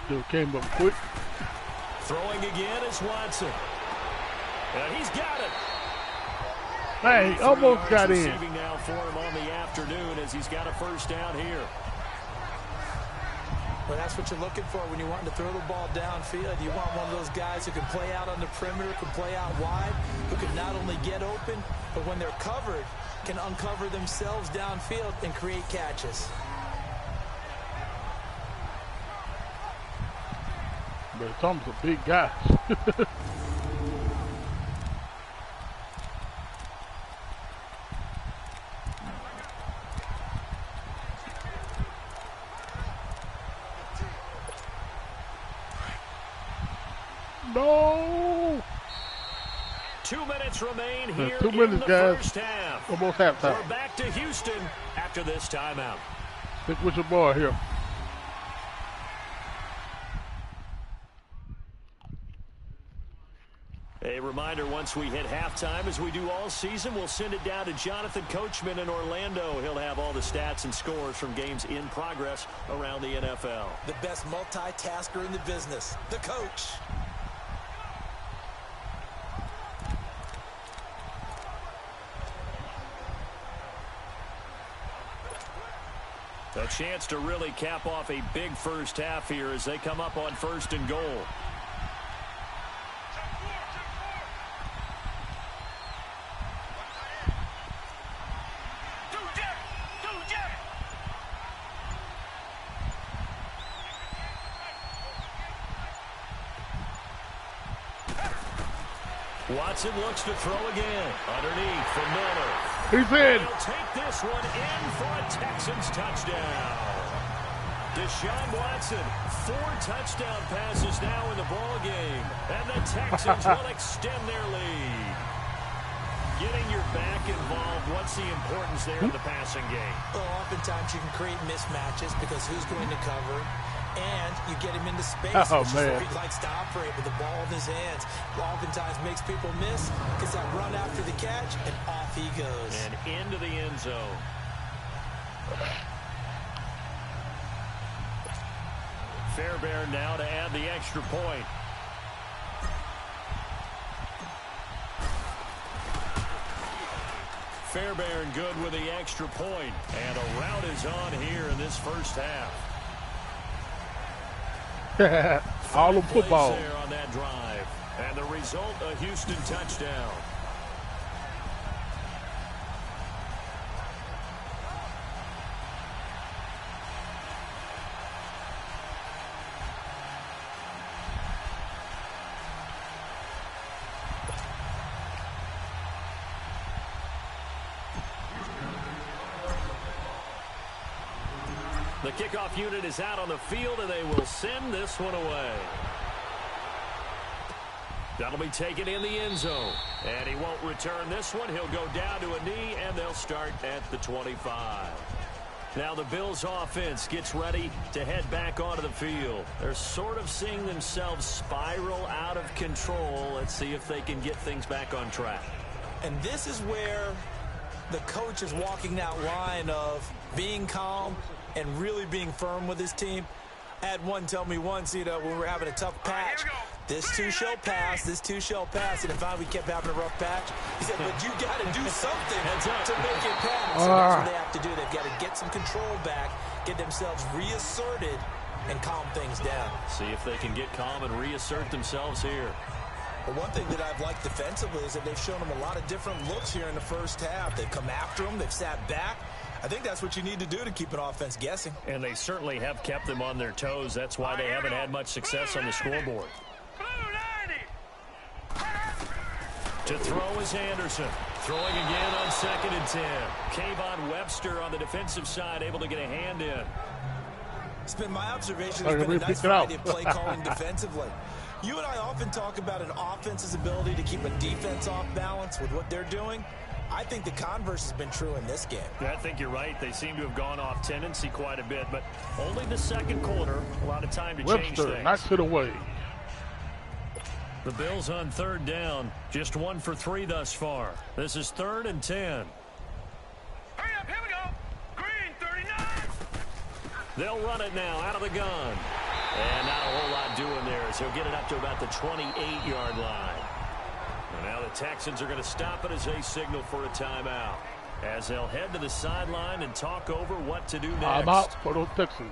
Dude came up quick. Throwing again is Watson. And he's got it. Hey, almost got in. Receiving now for him on the afternoon as he's got a 1st down here. Well, that's what you're looking for when you're wanting to throw the ball downfield. You want one of those guys who can play out on the perimeter, can play out wide, who can not only get open, but when they're covered, can uncover themselves downfield and create catches. But Tom's a big guy. No! 2 minutes remain here 2 minutes, in the guys. first half. Almost halftime. We're back to Houston after this timeout. Stick with your boy here. A reminder, once we hit halftime, as we do all season, we'll send it down to Jonathan Coachman in Orlando. He'll have all the stats and scores from games in progress around the NFL. The best multitasker in the business, the coach. A chance to really cap off a big first half here as they come up on 1st and goal. Watson looks to throw again. Underneath for Miller. He's in. He'll take this one in for a Texans touchdown. Deshaun Watson, 4 touchdown passes now in the ball game, and the Texans will extend their lead. Getting your back involved, what's the importance there in the passing game? Well, oftentimes you can create mismatches because who's going to cover, and you get him into space, which is where he likes to operate with the ball in his hands. Oftentimes makes people miss, gets that run after the catch, and off he goes. And into the end zone. Fairbairn now to add the extra point. Fairbairn good with the extra point. And a rout is on here in this first half. All the football. There on that drive. And the result, a Houston touchdown. The kickoff unit is out on the field, and they will send this one away. That'll be taken in the end zone. And he won't return this one. He'll go down to a knee, and they'll start at the 25. Now the Bills offense gets ready to head back onto the field. They're sort of seeing themselves spiral out of control. Let's see if they can get things back on track. And this is where the coach is walking that line of being calm and really being firm with his team. I had one tell me once, when we were having a tough patch, this too shall pass, this too shall pass. And if we kept having a rough patch, he said, but you got to do something to make it pass. And that's what they have to do. They've got to get some control back, get themselves reasserted, and calm things down. See if they can get calm and reassert themselves here. But one thing that I've liked defensively is that they've shown them a lot of different looks here in the first half. They've come after them. They've sat back. I think that's what you need to do to keep an offense guessing. And they certainly have kept them on their toes. That's why they haven't had much success on the scoreboard. To throw is Anderson. Throwing again on 2nd and 10. Kayvon Webster on the defensive side able to get a hand in. It's been my observation. There's been a nice variety of play calling defensively. You and I often talk about an offense's ability to keep a defense off balance with what they're doing. I think the converse has been true in this game. Yeah, I think you're right. They seem to have gone off tendency quite a bit, but only the second quarter. A lot of time to change things. Knocks it away. The Bills on 3rd down. Just 1 for 3 thus far. This is 3rd and 10. Hurry up, here we go. Green, 39. They'll run it now out of the gun. And not a whole lot doing there as he'll get it up to about the 28-yard line. And now the Texans are going to stop it as they signal for a timeout. As they'll head to the sideline and talk over what to do next. I'm out for those Texans.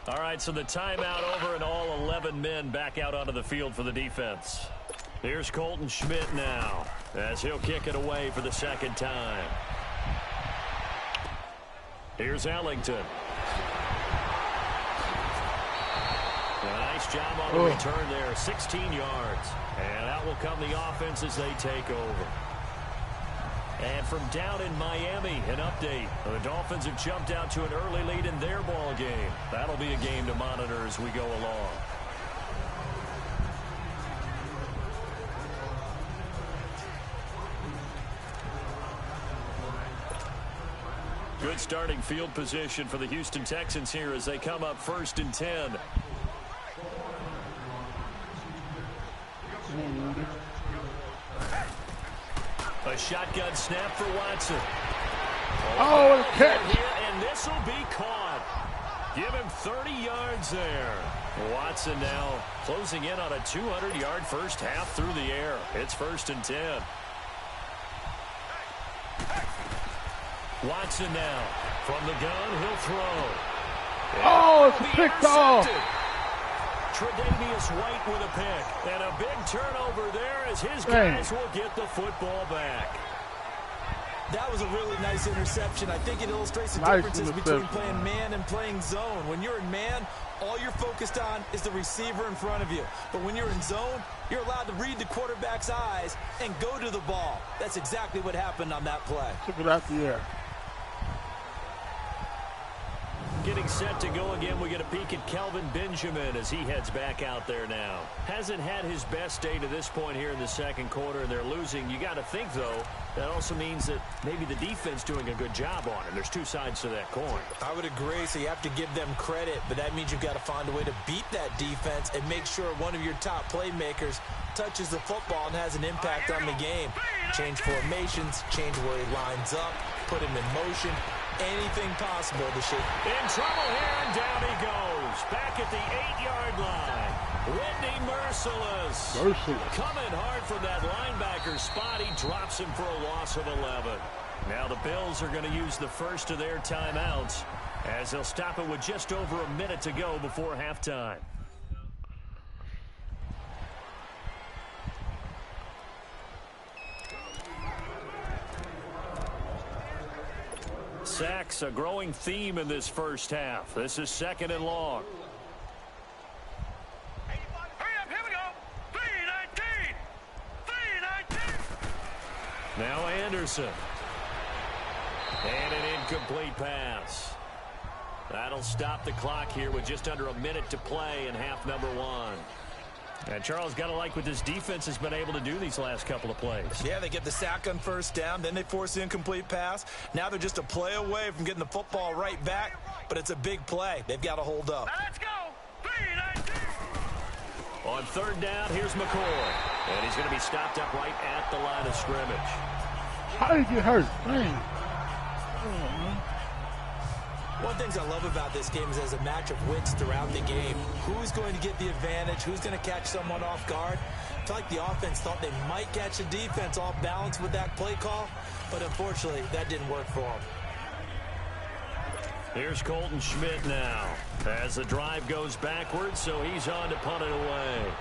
All right, so the timeout over and all 11 men back out onto the field for the defense. Here's Colton Schmidt now as he'll kick it away for the second time. Here's Ellington. A nice job on the return there, 16 yards. And out will come the offense as they take over. And from down in Miami, an update. The Dolphins have jumped out to an early lead in their ball game. That'll be a game to monitor as we go along. Good starting field position for the Houston Texans here as they come up 1st and 10. A shotgun snap for Watson. Oh, a catch. And this will be caught. Give him 30 yards there. Watson now closing in on a 200-yard first half through the air. It's 1st and 10. Watson now from the gun. He'll throw. Oh, it's picked off. Tre'Davious White with a pick. And a big turnover there as his guys will get the football back. That was a really nice interception. I think it illustrates the differences between playing man and playing zone. When you're in man, all you're focused on is the receiver in front of you. But when you're in zone, you're allowed to read the quarterback's eyes and go to the ball. That's exactly what happened on that play. Took it out the air. Getting set to go again, we get a peek at Kelvin Benjamin as he heads back out there now. Hasn't had his best day to this point here in the second quarter, and they're losing. You got to think, though, that also means that maybe the defense doing a good job on it. There's two sides to that coin. I would agree, so you have to give them credit, but that means you've got to find a way to beat that defense and make sure one of your top playmakers touches the football and has an impact on the game. Change formations, change where he lines up, put him in motion. Anything possible to shape. In trouble here, and down he goes. Back at the 8-yard line. Whitney merciless. Coming hard from that linebacker spot. He drops him for a loss of 11. Now the Bills are going to use the first of their timeouts as they'll stop it with just over a minute to go before halftime. Sacks, a growing theme in this first half. This is 2nd and long. Now Anderson. And an incomplete pass. That'll stop the clock here with just under a minute to play in half number 1. And Charles, got to like what this defense has been able to do these last couple of plays. Yeah, they get the sack on first down, then they force the incomplete pass. Now they're just a play away from getting the football right back, but it's a big play. They've got to hold up. Let's go. 3-19. On 3rd down, here's McCoy. And he's going to be stopped up right at the line of scrimmage. How did you get hurt? Man. One of the things I love about this game is there's a match of wits throughout the game. Who's going to get the advantage? Who's going to catch someone off guard? I feel like the offense thought they might catch the defense off balance with that play call, but unfortunately, that didn't work for them. Here's Colton Schmidt now as the drive goes backwards, so he's on to punt it away.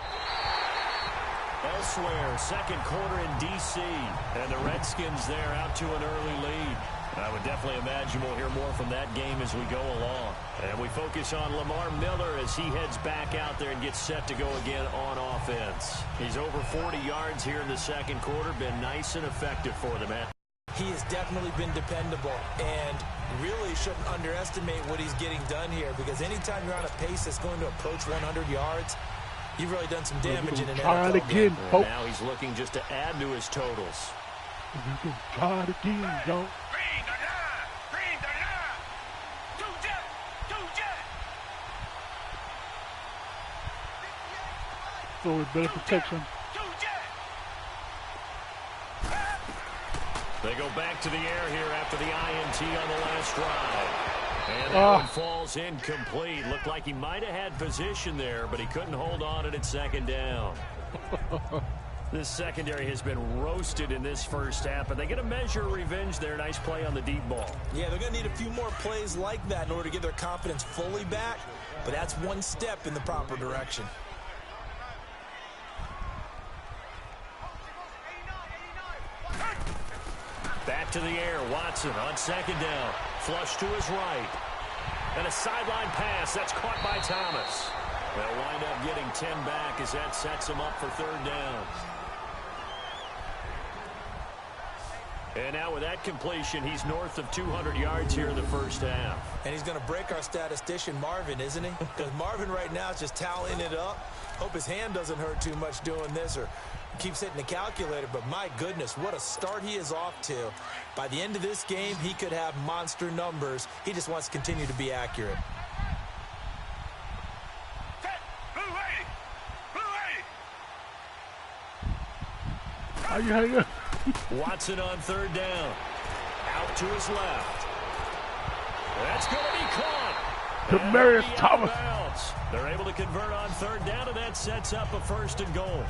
Elsewhere, 2nd quarter in D.C., and the Redskins there out to an early lead. I would definitely imagine we'll hear more from that game as we go along. And we focus on Lamar Miller as he heads back out there and gets set to go again on offense. He's over 40 yards here in the 2nd quarter. Been nice and effective for them. He has definitely been dependable and really shouldn't underestimate what he's getting done here, because anytime you're on a pace that's going to approach 100 yards, you've really done some damage in an NFL game. Now he's looking just to add to his totals. Try it again, Joe. So with better protection. They go back to the air here after the INT on the last drive. And that one falls incomplete. Looked like he might have had position there, but he couldn't hold on at 2nd down. This secondary has been roasted in this first half, but they get a measure of revenge there. Nice play on the deep ball. Yeah, they're going to need a few more plays like that in order to get their confidence fully back, but that's one step in the proper direction. Back to the air, Watson on 2nd down. Flush to his right. And a sideline pass. That's caught by Thomas. They'll wind up getting 10 back as that sets him up for 3rd down. And now with that completion, he's north of 200 yards here in the first half. And he's going to break our statistician, Marvin, isn't he? Because Marvin right now is just tallying it up. Hope his hand doesn't hurt too much doing this or keeps hitting the calculator, but my goodness, what a start he is off to. By the end of this game, he could have monster numbers. He just wants to continue to be accurate. Watson on 3rd down. Out to his left. That's going to be caught. Demarius Thomas. They're able to convert on 3rd down, and that sets up a 1st and goal.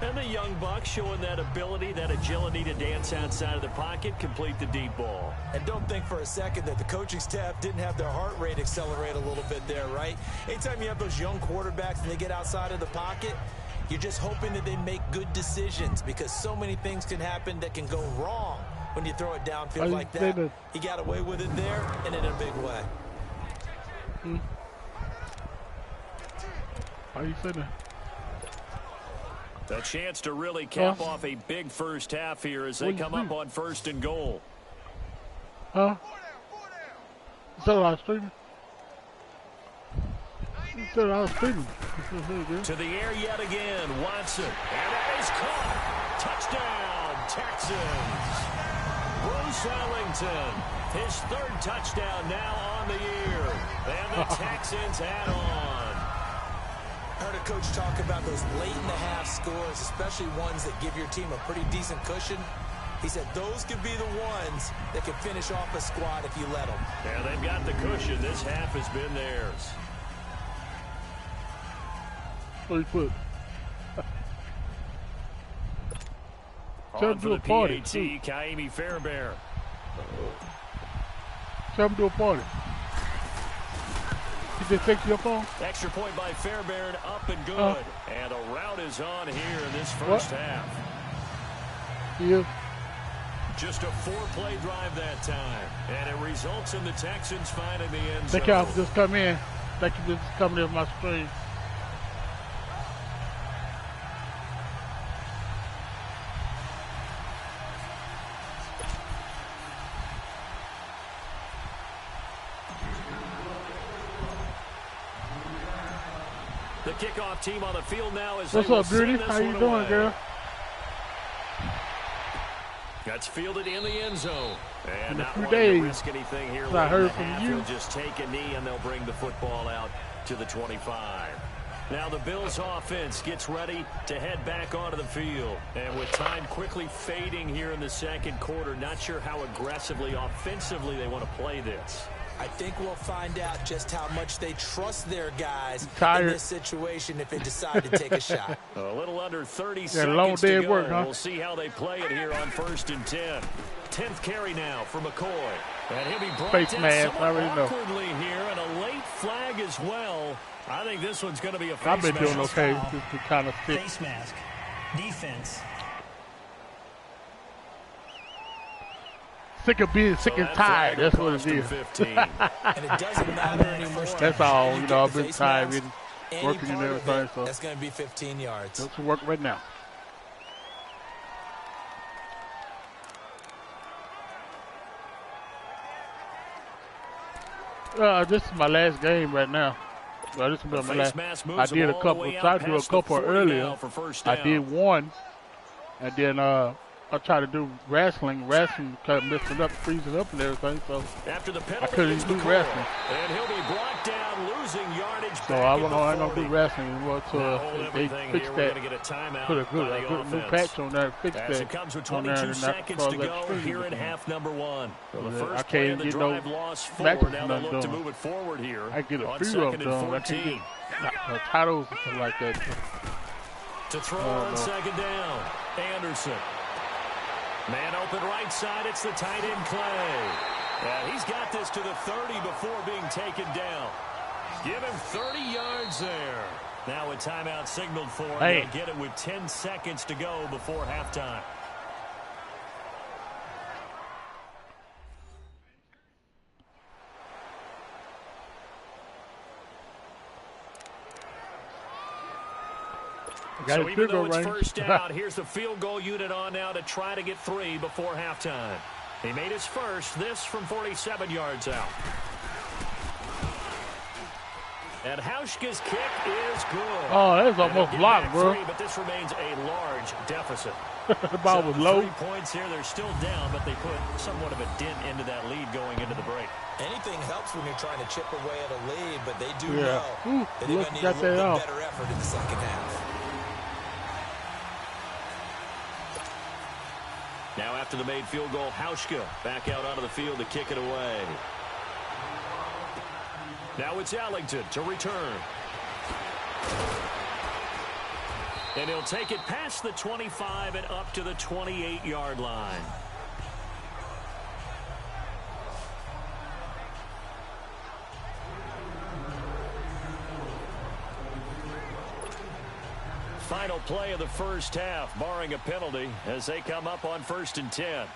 And the young buck showing that ability, that agility to dance outside of the pocket, complete the deep ball. And don't think for a second that the coaching staff didn't have their heart rate accelerate a little bit there, right? Anytime you have those young quarterbacks and they get outside of the pocket, you're just hoping that they make good decisions, because so many things can happen that can go wrong when you throw it downfield like that. He got away with it there and in a big way. How you say that? A chance to really cap off a big first half here as they come up on 1st and goal. Huh? Is that live streaming? Is that live streaming? To the air yet again, Watson. And that is caught. Touchdown, Texans. Bruce Ellington, his 3rd touchdown now on the year. And the Texans add on. I heard a coach talk about those late-in-the-half scores, especially ones that give your team a pretty decent cushion. He said those could be the ones that can finish off a squad if you let them. Yeah, they've got the cushion. This half has been theirs. 3 foot. On for do the a party. PAT, Kaimi Fairbairn. Tell him to do a party. You just take your phone? Extra point by Fairbairn, up and good. And a route is on here in this first half. Yeah. Just a 4-play drive that time. And it results in the Texans finding the end zone. Thank y'all for just come in. Thank you for just coming in my stream. The kickoff team on the field now is. What's up, Beauty? How you doing, girl? That's fielded in the end zone. And in a not few wanting to days, risk anything here. I heard from half, you. He'll just take a knee and they'll bring the football out to the 25. Now the Bills offense gets ready to head back onto the field. And with time quickly fading here in the second quarter, not sure how aggressively, offensively they want to play this. I think we'll find out just how much they trust their guys in this situation if they decide to take a shot. A little under 30 long seconds day to at go. work, huh? We'll see how they play it here on 1st and 10. 10th carry now for McCoy. And he'll be brought Face down mask, somewhat I already know. awkwardly here, and a late flag as well. I think this one's going to be a face I've been doing mask. okay. Just to kind of stick. Face mask. Defense. Sick of being sick and tired. That's what it is. 15. And it doesn't matter anymore. That's all. You know, I've been Face tired, mask, been any working and part of everything. it, So that's going to be 15 yards. that's work right now. This is my last game right now. Well, this is my last. I did a couple. Tried to do a couple earlier. I did one, and then I tried to do wrestling. Wrestling kind of messed it up, freezing up and everything. So After the I couldn't do wrestling. And he'll be brought down, losing yardage. So I ain't gonna do wrestling anymore until they fix that. Put a good new patch on there, fix As that it comes with on there, 22 and seconds cause to that go stream here in again. half number one. Well, the I first play can't of the get no drive lost 4. matches Now none they'll look to done. move it forward here. I get a on few of 2nd them. and I can 14. get titles and stuff like that. To throw on 2nd down, Anderson. Man open right side, it's the tight end Clay. And he's got this to the 30 before being taken down. Give him 30 yards there. Now a timeout signaled for him. Hey. They'll get it with 10 seconds to go before halftime. So even though it's first down, here's the field goal unit on now to try to get 3 before halftime. He made his first, this from 47 yards out. And Hauschka's kick is good. Oh, that was almost blocked, bro. 3, but this remains a large deficit. The ball was low. 3 points here. They're still down, but they put somewhat of a dent into that lead going into the break. Anything helps when you're trying to chip away at a lead, but they do Yeah. know Ooh, that they're going to need a got that little off. bit better effort in the second half. Now after the made field goal, Hauschka back out onto the field to kick it away. Now it's Allington to return. And he'll take it past the 25 and up to the 28-yard line. Final play of the first half, barring a penalty, as they come up on 1st and 10.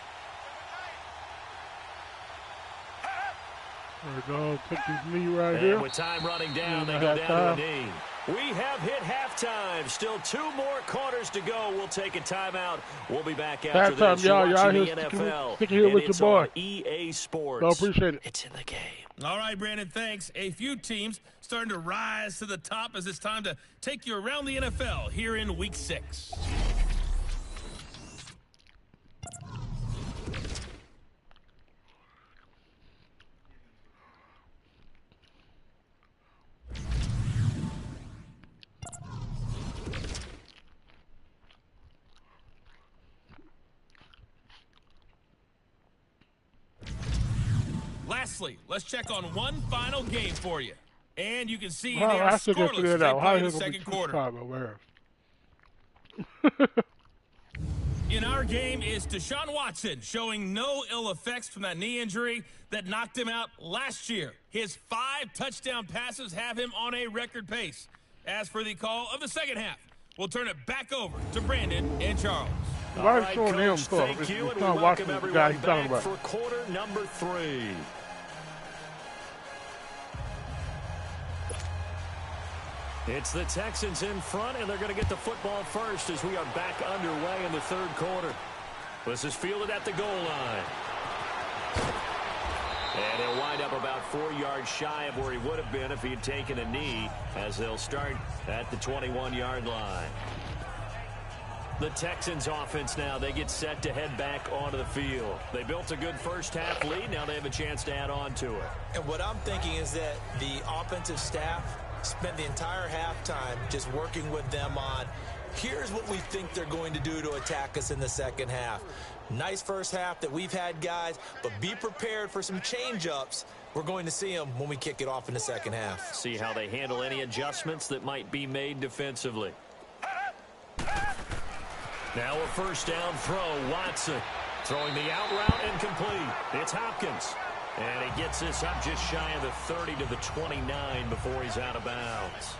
There we go. Took his knee right And here. with time running down, they Yeah, go down to a halftime. knee. We have hit halftime. Still 2 more quarters to go. We'll take a timeout. We'll be back after Halftime, this. y'all. You're Y'all watching here the sticking NFL, here and with your it's boy. on EA Sports. So appreciate it. It's in the game. All right, Brandon, thanks. A few teams starting to rise to the top as it's time to take you around the NFL here in Week 6. Lastly, let's check on one final game for you. And you can see Well, they are I still can scoreless figure as it they out. How play is the it going to second be quarter. Chicago? In our game is Deshaun Watson, showing no ill effects from that knee injury that knocked him out last year. His 5 touchdown passes have him on a record pace. As for the call of the second half, we'll turn it back over to Brandon and Charles. All Why is right, showing him Coach, for? thank It's you, and we Deshaun welcome Watson, the guy everyone he's talking back about. for quarter number 3. It's the Texans in front, and they're going to get the football first as we are back underway in the third quarter. This is fielded at the goal line. And he'll wind up about 4 yards shy of where he would have been if he had taken a knee, as they'll start at the 21-yard line. The Texans offense now, they get set to head back onto the field. They built a good first-half lead. Now they have a chance to add on to it. And what I'm thinking is that the offensive staff spent the entire halftime just working with them on, here's what we think they're going to do to attack us in the second half. Nice first half that we've had, guys, but be prepared for some change-ups. We're going to see them when we kick it off in the second half. See how they handle any adjustments that might be made defensively. Now a first down throw. Watson throwing the out route incomplete. It's Hopkins. And he gets this up just shy of the 30 to the 29 before he's out of bounds.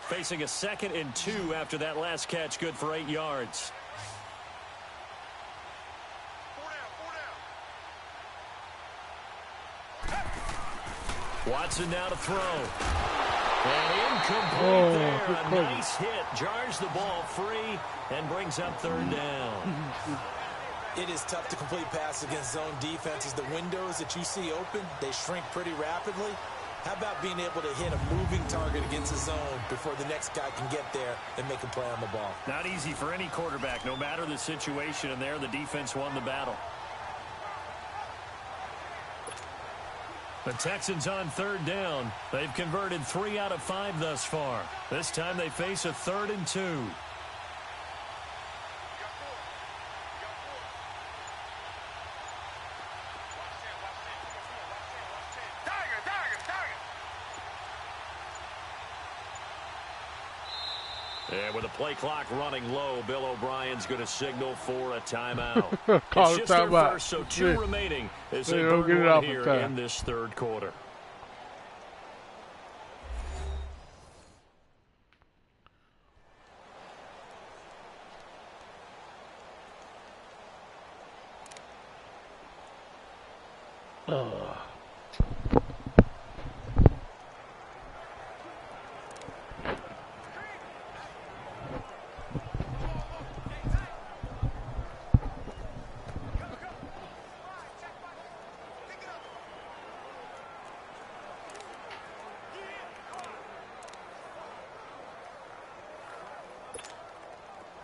Facing a 2nd and 2 after that last catch, good for 8 yards. Watson now to throw. And incomplete there. A nice hit. Jars the ball free and brings up third down. It is tough to complete passes against zone defenses. The windows that you see open, they shrink pretty rapidly. How about being able to hit a moving target against the zone before the next guy can get there and make a play on the ball? Not easy for any quarterback, no matter the situation, and there the defense won the battle. The Texans on third down. They've converted 3 out of 5 thus far. This time they face a 3rd and 2. And with the play clock running low, Bill O'Brien's going to signal for a timeout. It's just their first, so 2 remaining as they burn one here in this third quarter.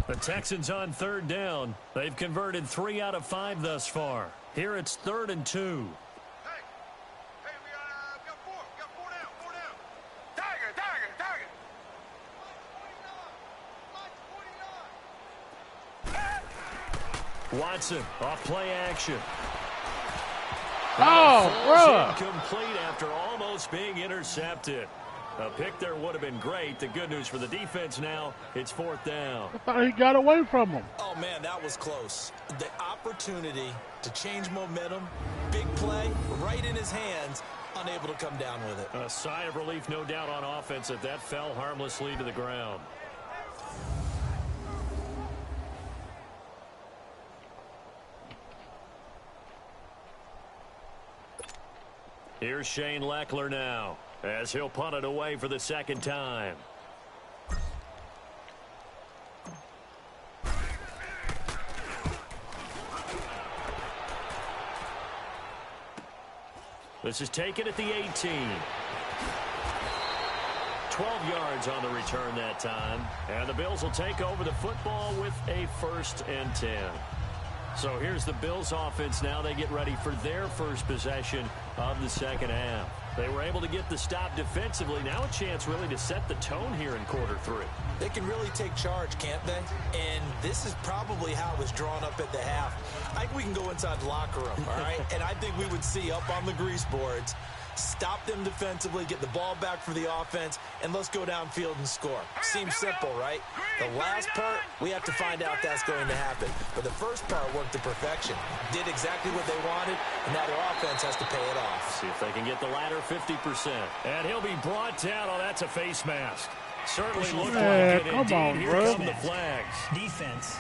The Texans on third down. They've converted 3 out of 5 thus far. Here it's 3rd and 2. We got 4. We got 4 down. 4 down. Tiger. Watson off play action. Oh, bro! Incomplete after almost being intercepted. A pick there would have been great. The good news for the defense now, it's 4th down. I thought he got away from him. Oh, man, that was close. The opportunity to change momentum, big play, right in his hands, unable to come down with it. A sigh of relief, no doubt, on offense that fell harmlessly to the ground. Here's Shane Leckler now, as he'll punt it away for the 2nd time. This is taken at the 18. 12 yards on the return that time. And the Bills will take over the football with a 1st and 10. So here's the Bills offense now. They get ready for their first possession of the second half. They were able to get the stop defensively. Now a chance really to set the tone here in quarter 3. They can really take charge, can't they? And this is probably how it was drawn up at the half. I think we can go inside the locker room, all right? And I think we would see up on the grease boards, stop them defensively, get the ball back for the offense, and let's go downfield and score. Seems simple, right? The last part, we have to find out that's going to happen. But the first part worked to perfection. Did exactly what they wanted, and now their offense has to pay it off. See if they can get the latter 50%. And he'll be brought down. Oh, that's a face mask. Certainly looked like it. Come on, here bro. come the flags. Defense.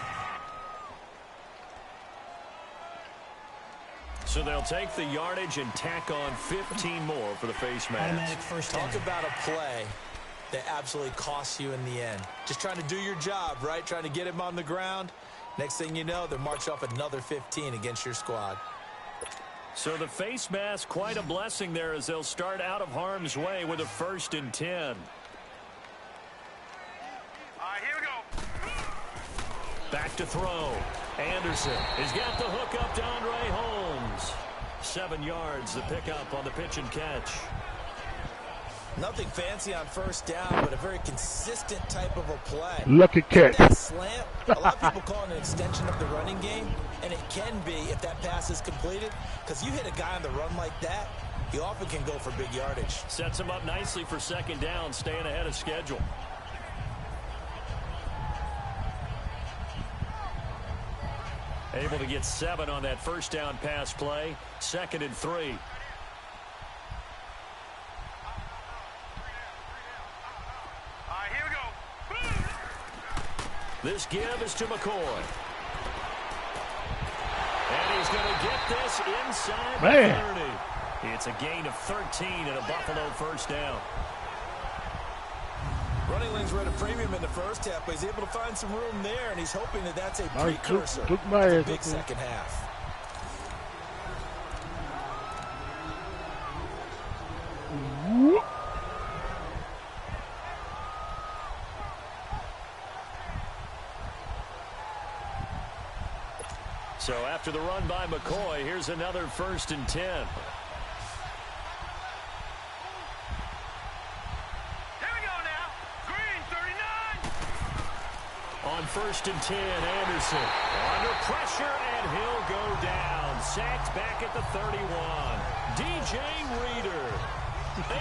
So they'll take the yardage and tack on 15 more for the face mask. Automatic first down. Talk about a play that absolutely costs you in the end. Just trying to do your job, right? Trying to get him on the ground. Next thing you know, they're marched off another 15 against your squad. So the face mask, quite a blessing there as they'll start out of harm's way with a 1st and 10. All right, here we go. Back to throw. Anderson has got the hook up to Andre Holmes. 7 yards, the pickup on the pitch and catch. Nothing fancy on first down, but a very consistent type of a play. Lucky catch. That slant, a lot of people call it an extension of the running game, and it can be if that pass is completed, because you hit a guy on the run like that, you often can go for big yardage. Sets him up nicely for second down, staying ahead of schedule. Able to get 7 on that first down pass play. 2nd and 3. All right, here we go. This give is to McCoy. And he's going to get this inside the 30. It's a gain of 13 and a Buffalo first down. Running lanes were at a premium in the first half, but he's able to find some room there, and he's hoping that that's a precursor to a big second half. So after the run by McCoy, here's another 1st and 10. On 1st and 10, Anderson under pressure, and he'll go down. Sacked back at the 31. DJ Reader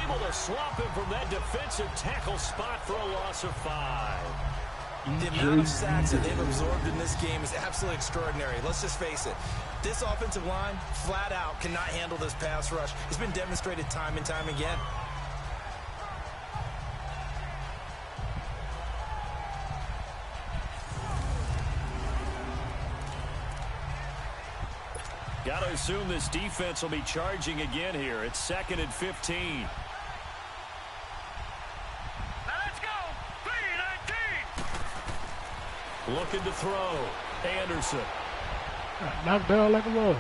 able to swap him from that defensive tackle spot for a loss of 5. The amount of sacks that they've absorbed in this game is absolutely extraordinary. Let's just face it. This offensive line, flat out, cannot handle this pass rush. It's been demonstrated time and time again. Got to assume this defense will be charging again here. It's 2nd and 15. Let's go. 3-19. Looking to throw. Anderson. Knocked down like a rug.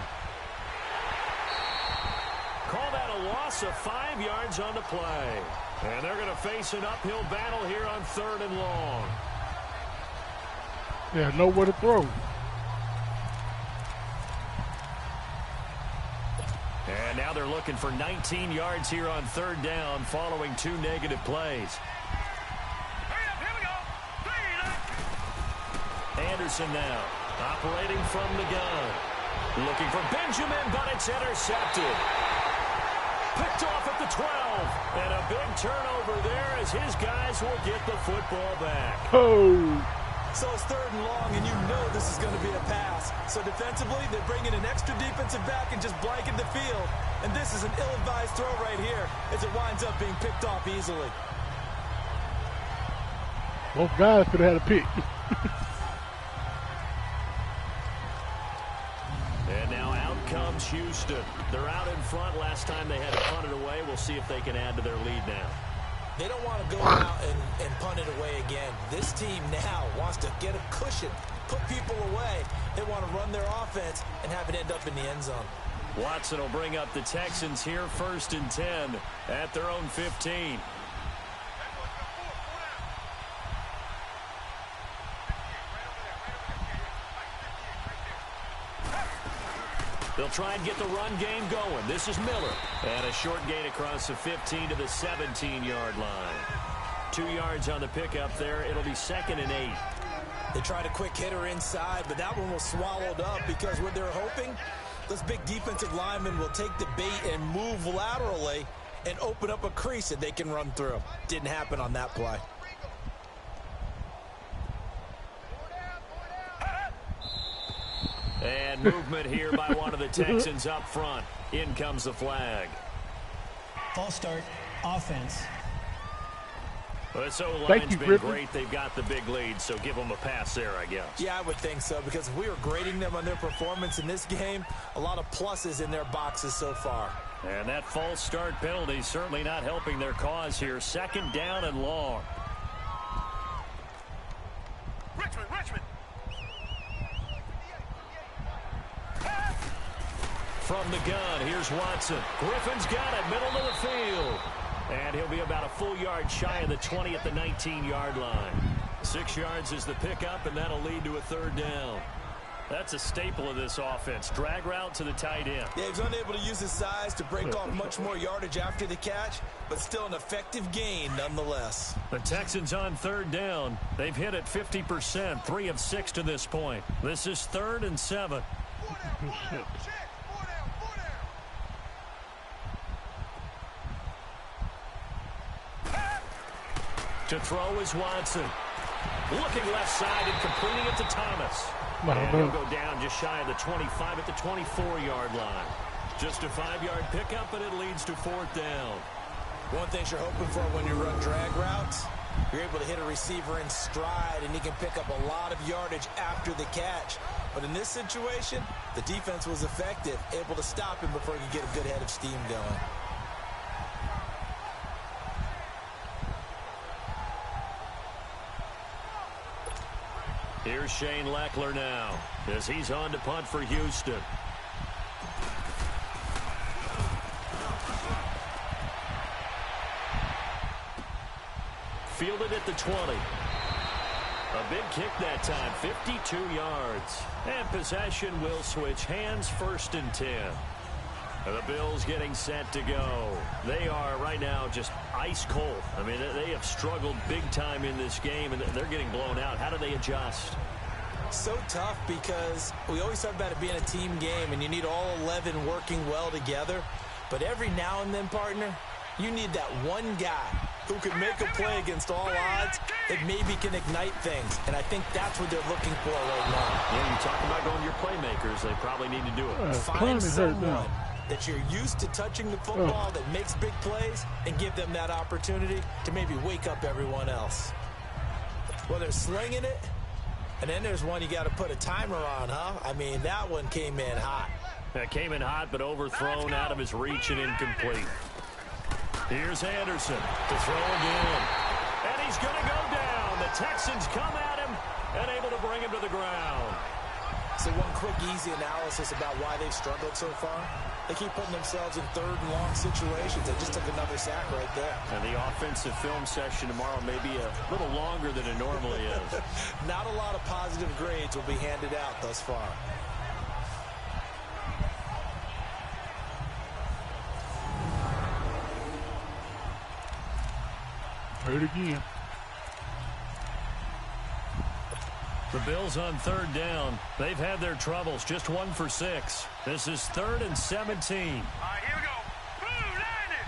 Call that a loss of 5 yards on the play. And they're going to face an uphill battle here on 3rd and long. Yeah, nowhere to throw. And now they're looking for 19 yards here on 3rd down following 2 negative plays. Hurry up, here we go. 3-19. Anderson now operating from the gun. Looking for Benjamin, but it's intercepted. Picked off at the 12. And a big turnover there as his guys will get the football back. Oh. So it's 3rd and long, and you know this is going to be a pass. So defensively, they bring in an extra defensive back and just blanket the field. And this is an ill-advised throw right here as it winds up being picked off easily. Both guys could have had a pick. And now out comes Houston. They're out in front. Last time they had to punt it away. We'll see if they can add to their lead now. They don't want to go out and punt it away again. This team now wants to get a cushion, put people away. They want to run their offense and have it end up in the end zone. Watson will bring up the Texans here 1st and 10 at their own 15. They'll try and get the run game going. This is Miller. And a short gain across the 15 to the 17-yard line. 2 yards on the pickup there. It'll be 2nd and 8. They tried a quick hitter inside, but that one was swallowed up because what they're hoping, those big defensive linemen will take the bait and move laterally and open up a crease that they can run through. Didn't happen on that play. And movement here by one of the Texans up front. In comes the flag. False start, offense. Well, this O-line's been great. They've got the big lead, so give them a pass there, I guess. Yeah, I would think so, because if we were grading them on their performance in this game, a lot of pluses in their boxes so far. And that false start penalty certainly not helping their cause here. 2nd down and long. Richmond. From the gun, here's Watson. Griffin's got it, middle of the field. And he'll be about a full yard shy of the 20 at the 19-yard line. 6 yards is the pickup, and that'll lead to a 3rd down. That's a staple of this offense. Drag route to the tight end. Yeah, he's unable to use his size to break off much more yardage after the catch, but still an effective gain nonetheless. The Texans on 3rd down. They've hit it 50%, 3 of 6 to this point. This is 3rd and 7. To throw is Watson. Looking left side and completing it to Thomas. And he'll go down just shy of the 25 at the 24-yard line. Just a 5-yard pickup, and it leads to 4th down. One thing you're hoping for when you run drag routes, you're able to hit a receiver in stride, and he can pick up a lot of yardage after the catch. But in this situation, the defense was effective, able to stop him before he could get a good head of steam going. Here's Shane Leckler now as he's on to punt for Houston. Fielded at the 20. A big kick that time, 52 yards. And possession will switch hands, 1st and 10. The Bills getting set to go. They are right now just ice cold. I mean, they have struggled big time in this game, and they're getting blown out. How do they adjust? So tough, because we always talk about it being a team game, and you need all 11 working well together. But every now and then, partner, you need that one guy who can make a play against all odds that maybe can ignite things. And I think that's what they're looking for right now. Yeah, you talk about going to your playmakers. They probably need to do it. Find someone that you're used to touching the football that makes big plays and give them that opportunity to maybe wake up everyone else. Well, they're slinging it, and then there's one you got to put a timer on, huh? I mean, that one came in hot. That came in hot, but overthrown out of his reach and incomplete. Here's Anderson to throw again. And he's going to go down. The Texans come at him and able to bring him to the ground. So one quick, easy analysis about why they've struggled so far. They keep putting themselves in 3rd and long situations. They just took another sack right there. And the offensive film session tomorrow may be a little longer than it normally is. Not a lot of positive grades will be handed out thus far. Heard again. The Bills on 3rd down. They've had their troubles. Just 1 for 6. This is 3rd and 17. All right, here we go. Boom, landed.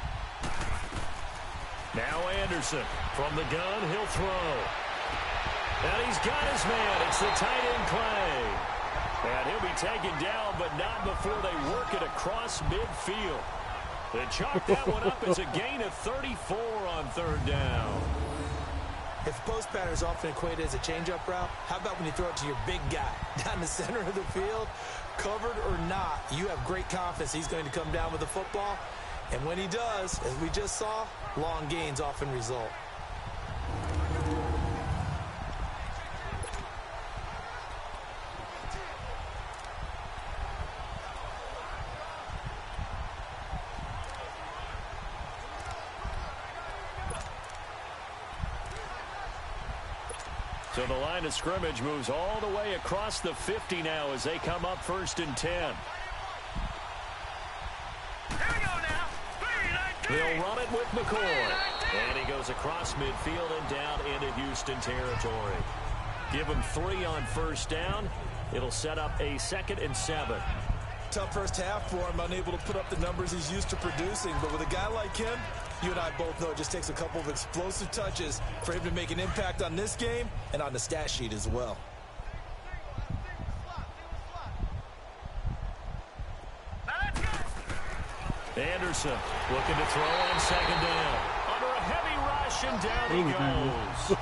Now Anderson from the gun. He'll throw. And he's got his man. It's the tight end Clay. And he'll be taken down, but not before they work it across midfield. They chalk that one up as a gain of 34 on 3rd down. If post pattern is often equated as a change-up route, how about when you throw it to your big guy down the center of the field? Covered or not, you have great confidence he's going to come down with the football. And when he does, as we just saw, long gains often result. So the line of scrimmage moves all the way across the 50 now as they come up 1st and 10. it with McCoy. And he goes across midfield and down into Houston territory. Give him 3 on first down. It'll set up a 2nd and 7. Tough first half for him, unable to put up the numbers he's used to producing. But with a guy like him, you and I both know it just takes a couple of explosive touches for him to make an impact on this game and on the stat sheet as well. Anderson looking to throw on 2nd down. Under a heavy rush, and down he goes.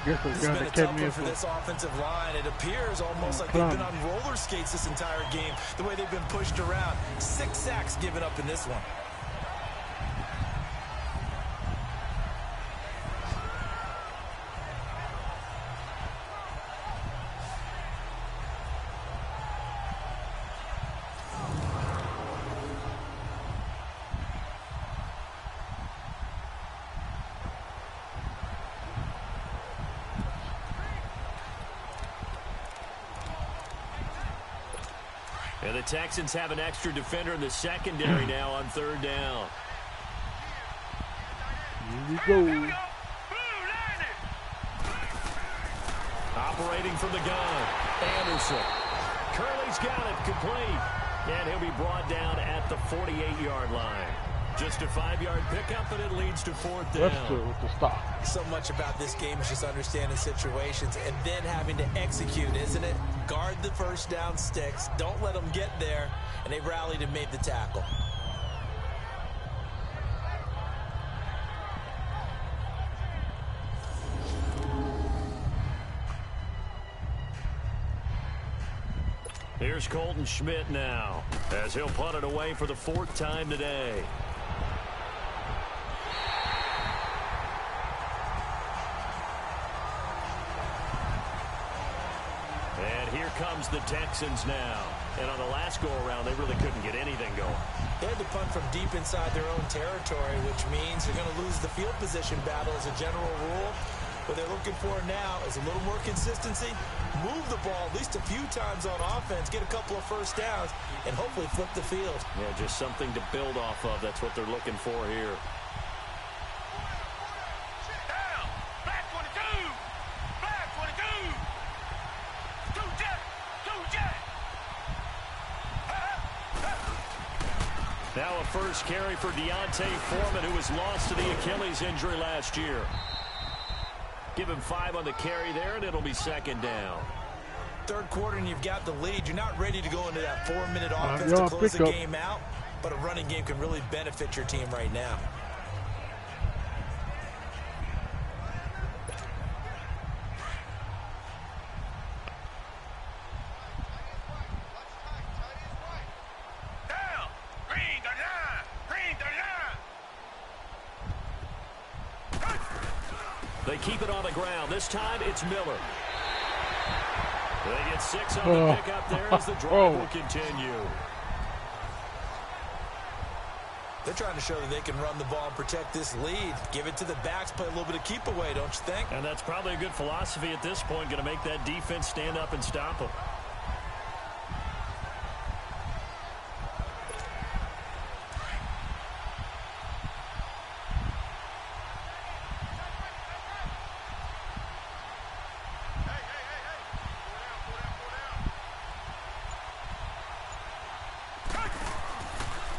This has been a tough one for this offensive line. It appears almost like they've been on roller skates this entire game, the way they've been pushed around. 6 sacks given up in this one. And the Texans have an extra defender in the secondary now on 3rd down. Here we go. Operating from the gun, Anderson. Curley's got it complete. And he'll be brought down at the 48-yard line. Just a 5-yard pickup, and it leads to 4th down. That's good with the stop. So much about this game is just understanding situations and then having to execute, isn't it? Guard the first down sticks. Don't let them get there. And they rallied and made the tackle. Here's Colton Schmidt now, as he'll punt it away for the 4th time today. And here comes the Texans now. And on the last go-around, they really couldn't get anything going. They had to punt from deep inside their own territory, which means they're going to lose the field position battle as a general rule. What they're looking for now is a little more consistency, move the ball at least a few times on offense, get a couple of first downs, and hopefully flip the field. Yeah, just something to build off of. That's what they're looking for here. Down. Flag 22. Flag 22. Two jet. Now a first carry for Deontay Foreman, who was lost to the Achilles injury last year. Give him 5 on the carry there, and it'll be 2nd down. 3rd quarter, and you've got the lead. You're not ready to go into that 4-minute offense to close the game out, but a running game can really benefit your team right now. Down. Green 39. Green 39. They keep it on the ground. This time it's Miller. They get 6 on the pickup there as the drive will continue. They're trying to show that they can run the ball and protect this lead. Give it to the backs, play a little bit of keep away, don't you think? And that's probably a good philosophy at this point, going to make that defense stand up and stop them.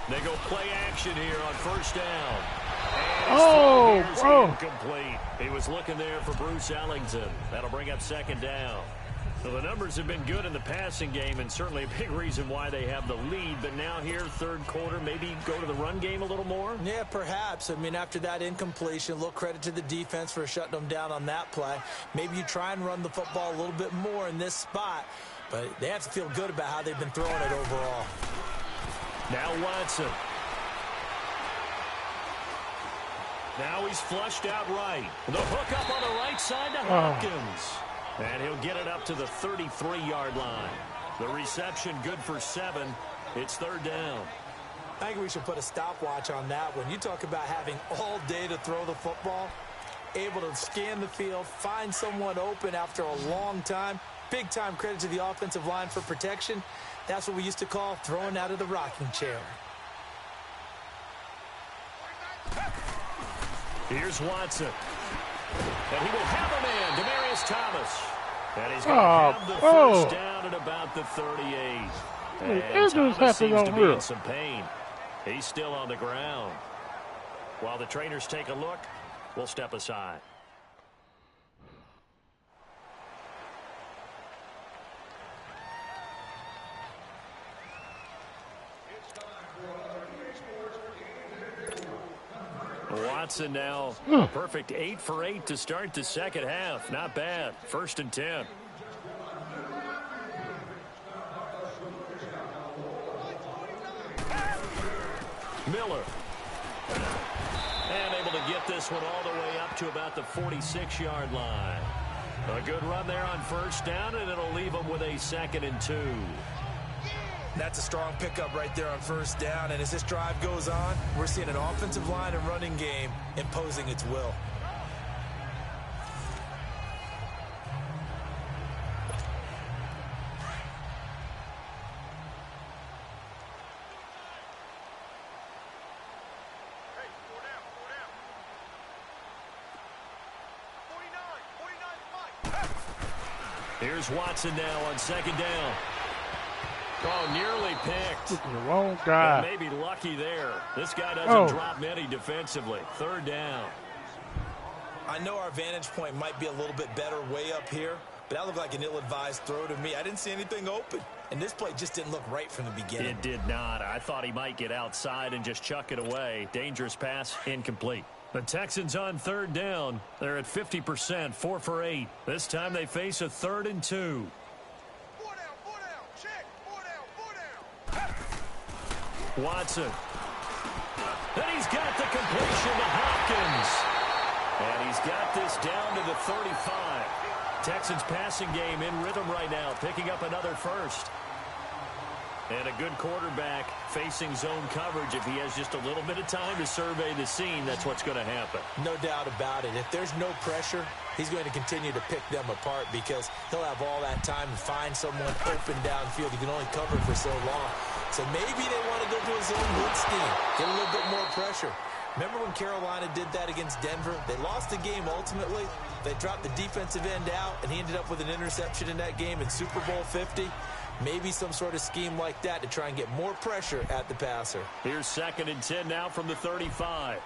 They go play action here on 1st down. And incomplete. He was looking there for Bruce Ellington. That'll bring up 2nd down. So the numbers have been good in the passing game, and certainly a big reason why they have the lead. But now here, 3rd quarter, maybe go to the run game a little more? Yeah, perhaps. I mean, after that incompletion, a little credit to the defense for shutting them down on that play. Maybe you try and run the football a little bit more in this spot. But they have to feel good about how they've been throwing it overall. Now Watson. Now he's flushed out right. The hook up on the right side to Hopkins. And he'll get it up to the 33-yard line. The reception good for 7. It's 3rd down. I think we should put a stopwatch on that one. You talk about having all day to throw the football, able to scan the field, find someone open after a long time. Big time credit to the offensive line for protection. That's what we used to call throwing out of the rocking chair. Here's Watson. And he will have a man, Demaryius Thomas. And he's going to have the first down at about the 38. And Thomas seems to be in some pain. He's still on the ground. While the trainers take a look, we'll step aside. Watson now a perfect 8 for 8 to start the second half. Not bad. 1st and 10. Miller. And able to get this one all the way up to about the 46-yard line. A good run there on 1st down, and it'll leave them with a 2nd and 2. That's a strong pickup right there on 1st down, and as this drive goes on, we're seeing an offensive line and running game imposing its will. Here's Watson now on 2nd down. Oh, nearly picked. The wrong guy. Maybe lucky there. This guy doesn't drop many defensively. 3rd down. I know our vantage point might be a little bit better way up here, but that looked like an ill-advised throw to me. I didn't see anything open, and this play just didn't look right from the beginning. It did not. I thought he might get outside and just chuck it away. Dangerous pass, incomplete. The Texans on 3rd down. They're at 50%, 4 for 8. This time they face a 3rd and 2. Watson. Then he's got the completion to Hopkins. And he's got this down to the 35. Texans passing game in rhythm right now, picking up another 1st. And a good quarterback facing zone coverage. If he has just a little bit of time to survey the scene, that's what's going to happen. No doubt about it. If there's no pressure, he's going to continue to pick them apart because he'll have all that time to find someone open downfield. He can only cover for so long. So maybe they want to go to a zone blitz scheme, get a little bit more pressure. Remember when Carolina did that against Denver? They lost the game ultimately. They dropped the defensive end out, and he ended up with an interception in that game in Super Bowl 50. Maybe some sort of scheme like that to try and get more pressure at the passer. Here's 2nd and 10 now from the 35.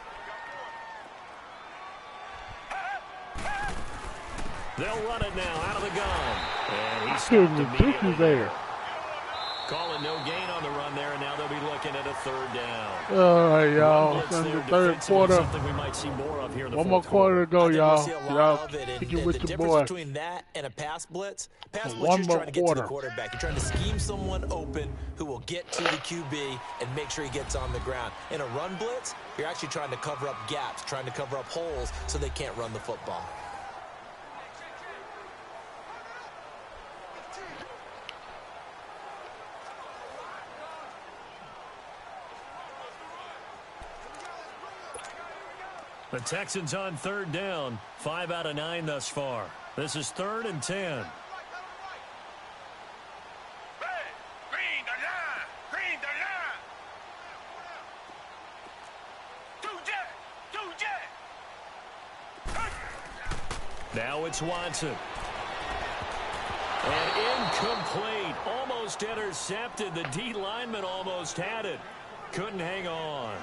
They'll run it now out of the gun. And he's immediately there. Calling no gain on the run there, and now they'll be looking at a 3rd down. All right, y'all. It's in the 3rd quarter. Something we might see more of here in the 1 more quarter to go, y'all. Y'all kick it with the your difference boy. between that and a pass blitz, you're One more trying to get to quarter. the quarterback. You're trying to scheme someone open who will get to the QB and make sure he gets on the ground. In a run blitz, you're actually trying to cover up gaps, trying to cover up holes so they can't run the football. The Texans on 3rd down. 5 out of 9 thus far. This is 3rd and 10. Now it's Watson. And incomplete. Almost intercepted. The D lineman almost had it. Couldn't hang on.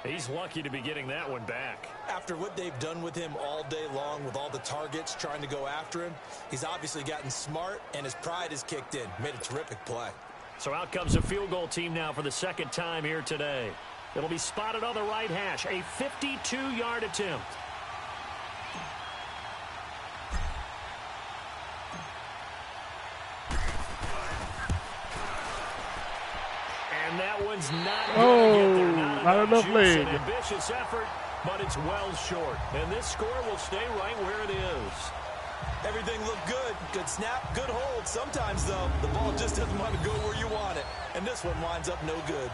He's lucky to be getting that one back. After what they've done with him all day long with all the targets trying to go after him, he's obviously gotten smart and his pride has kicked in. Made a terrific play. So out comes a field goal team now for the 2nd time here today. It'll be spotted on the right hash. A 52-yard attempt. And that one's not going to get there. Not enough leg. An ambitious effort, but it's well short. And this score will stay right where it is. Everything looked good. Good snap, good hold. Sometimes, though, the ball just doesn't want to go where you want it. And this one winds up no good.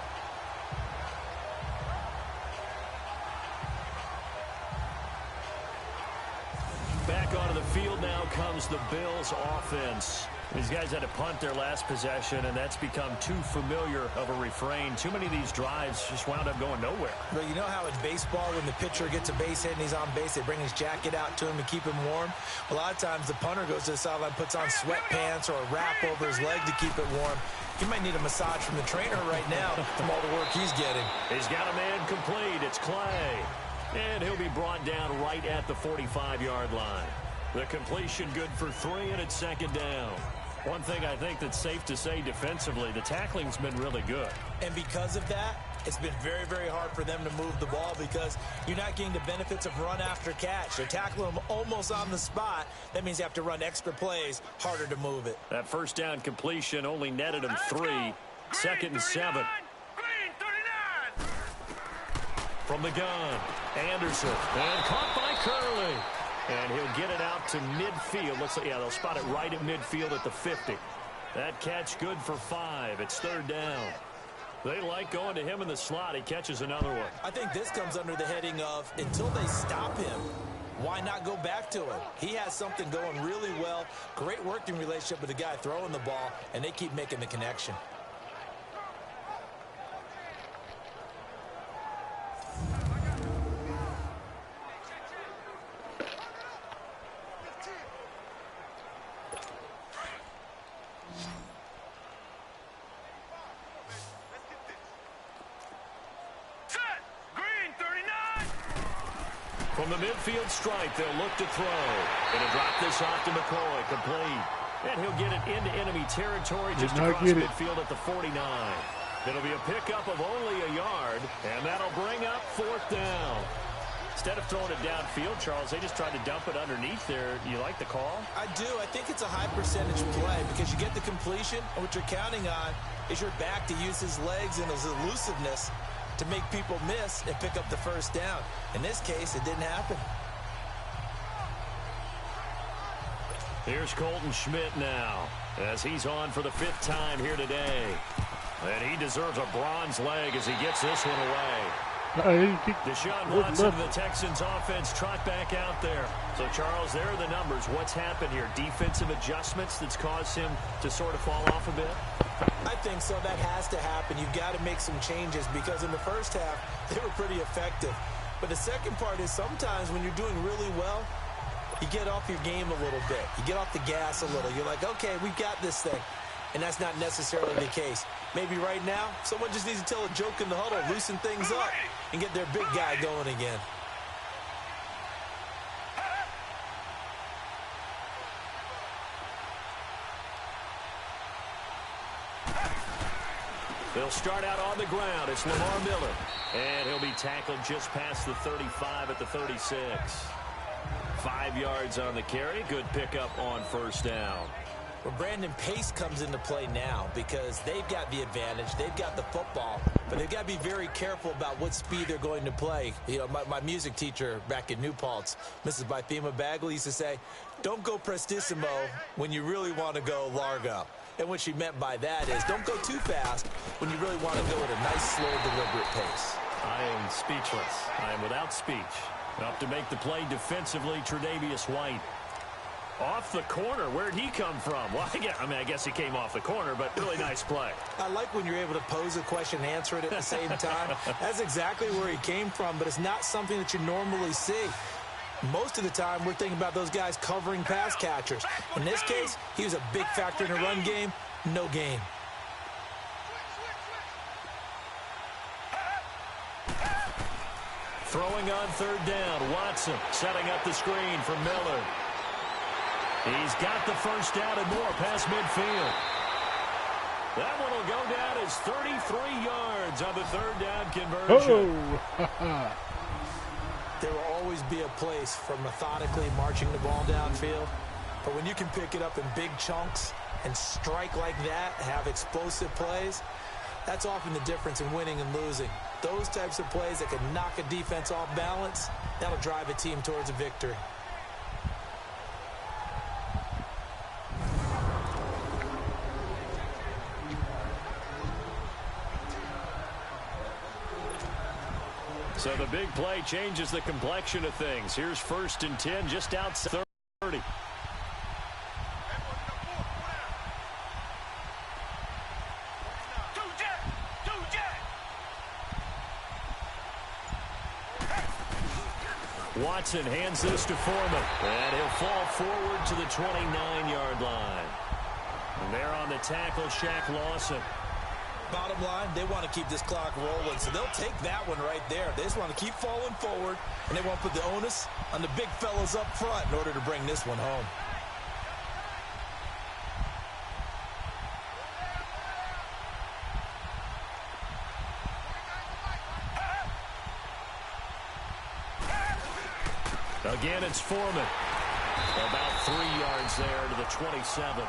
Back onto the field now comes the Bills offense. These guys had to punt their last possession, and that's become too familiar of a refrain. Too many of these drives just wound up going nowhere. But you know how in baseball, when the pitcher gets a base hit and he's on base, they bring his jacket out to him to keep him warm? A lot of times the punter goes to the sideline, puts on sweatpants or a wrap over his leg to keep it warm. He might need a massage from the trainer right now from all the work he's getting. He's got a man complete. It's Clay. And he'll be brought down right at the 45-yard line. The completion good for 3, and it's second down. One thing I think that's safe to say defensively, the tackling's been really good. And because of that, it's been very, very hard for them to move the ball because you're not getting the benefits of run after catch. They're tackling them almost on the spot. That means you have to run extra plays, harder to move it. That first down completion only netted him 3. Second and 7. From the gun, Anderson, and caught by Curley. And he'll get it out to midfield. They'll spot it right at midfield at the 50. That catch good for 5. It's third down. They like going to him in the slot. He catches another one. I think this comes under the heading of until they stop him, why not go back to him? He has something going really well. Great working relationship with the guy throwing the ball, and they keep making the connection. From the midfield stripe, they'll look to throw. Going to drop this off to McCoy. Complete. And he'll get it into enemy territory just across midfield at the 49. It'll be a pickup of only a yard, and that'll bring up fourth down. Instead of throwing it downfield, Charles, they just tried to dump it underneath there. You like the call? I do. I think it's a high percentage play because you get the completion, and what you're counting on is your back to use his legs and his elusiveness to make people miss and pick up the first down. In this case, it didn't happen. Here's Colton Schmidt now as he's on for the 5th time here today. And he deserves a bronze leg as he gets this one away. Deshaun Watson of the Texans offense trot back out there. So, Charles, there are the numbers. What's happened here? Defensive adjustments that's caused him to sort of fall off a bit? I think so. That has to happen. You've got to make some changes because in the first half, they were pretty effective. But the second part is sometimes when you're doing really well, you get off your game a little bit. You get off the gas a little. You're like, okay, we've got this thing. And that's not necessarily the case. Maybe right now, someone just needs to tell a joke in the huddle, loosen things up, and get their big guy going again. They'll start out on the ground. It's Lamar Miller. And he'll be tackled just past the 35 at the 36. 5 yards on the carry. Good pickup on first down. Well, Brandon, pace comes into play now because they've got the advantage. They've got the football, but they've got to be very careful about what speed they're going to play. You know, my music teacher back in New Paltz, Mrs. Bythema Bagley, used to say, don't go prestissimo when you really want to go largo. And what she meant by that is don't go too fast when you really want to go at a nice, slow, deliberate pace. I am speechless. I am without speech. Up to make the play defensively, Tre'Davious White. Off the corner. Where'd he come from? Well, I guess he came off the corner, but really nice play. I like when you're able to pose a question and answer it at the same time. That's exactly where he came from, but it's not something that you normally see. Most of the time, we're thinking about those guys covering pass catchers. In this case, he was a big factor in the run game. No gain. Throwing on third down. Watson setting up the screen for Miller. He's got the first down and more past midfield. That one will go down as 33 yards on the third down conversion. Oh. There will always be a place for methodically marching the ball downfield. But when you can pick it up in big chunks and strike like that, have explosive plays, that's often the difference in winning and losing. Those types of plays that can knock a defense off balance, that'll drive a team towards a victory. So the big play changes the complexion of things. Here's 1st and 10 just outside 30. Watson hands this to Foreman. And he'll fall forward to the 29-yard line. And there on the tackle, Shaq Lawson. Bottom line, they want to keep this clock rolling, so they'll take that one right there. They just want to keep falling forward, and they won't put the onus on the big fellas up front in order to bring this one home. Again, it's Foreman. About 3 yards there to the 27.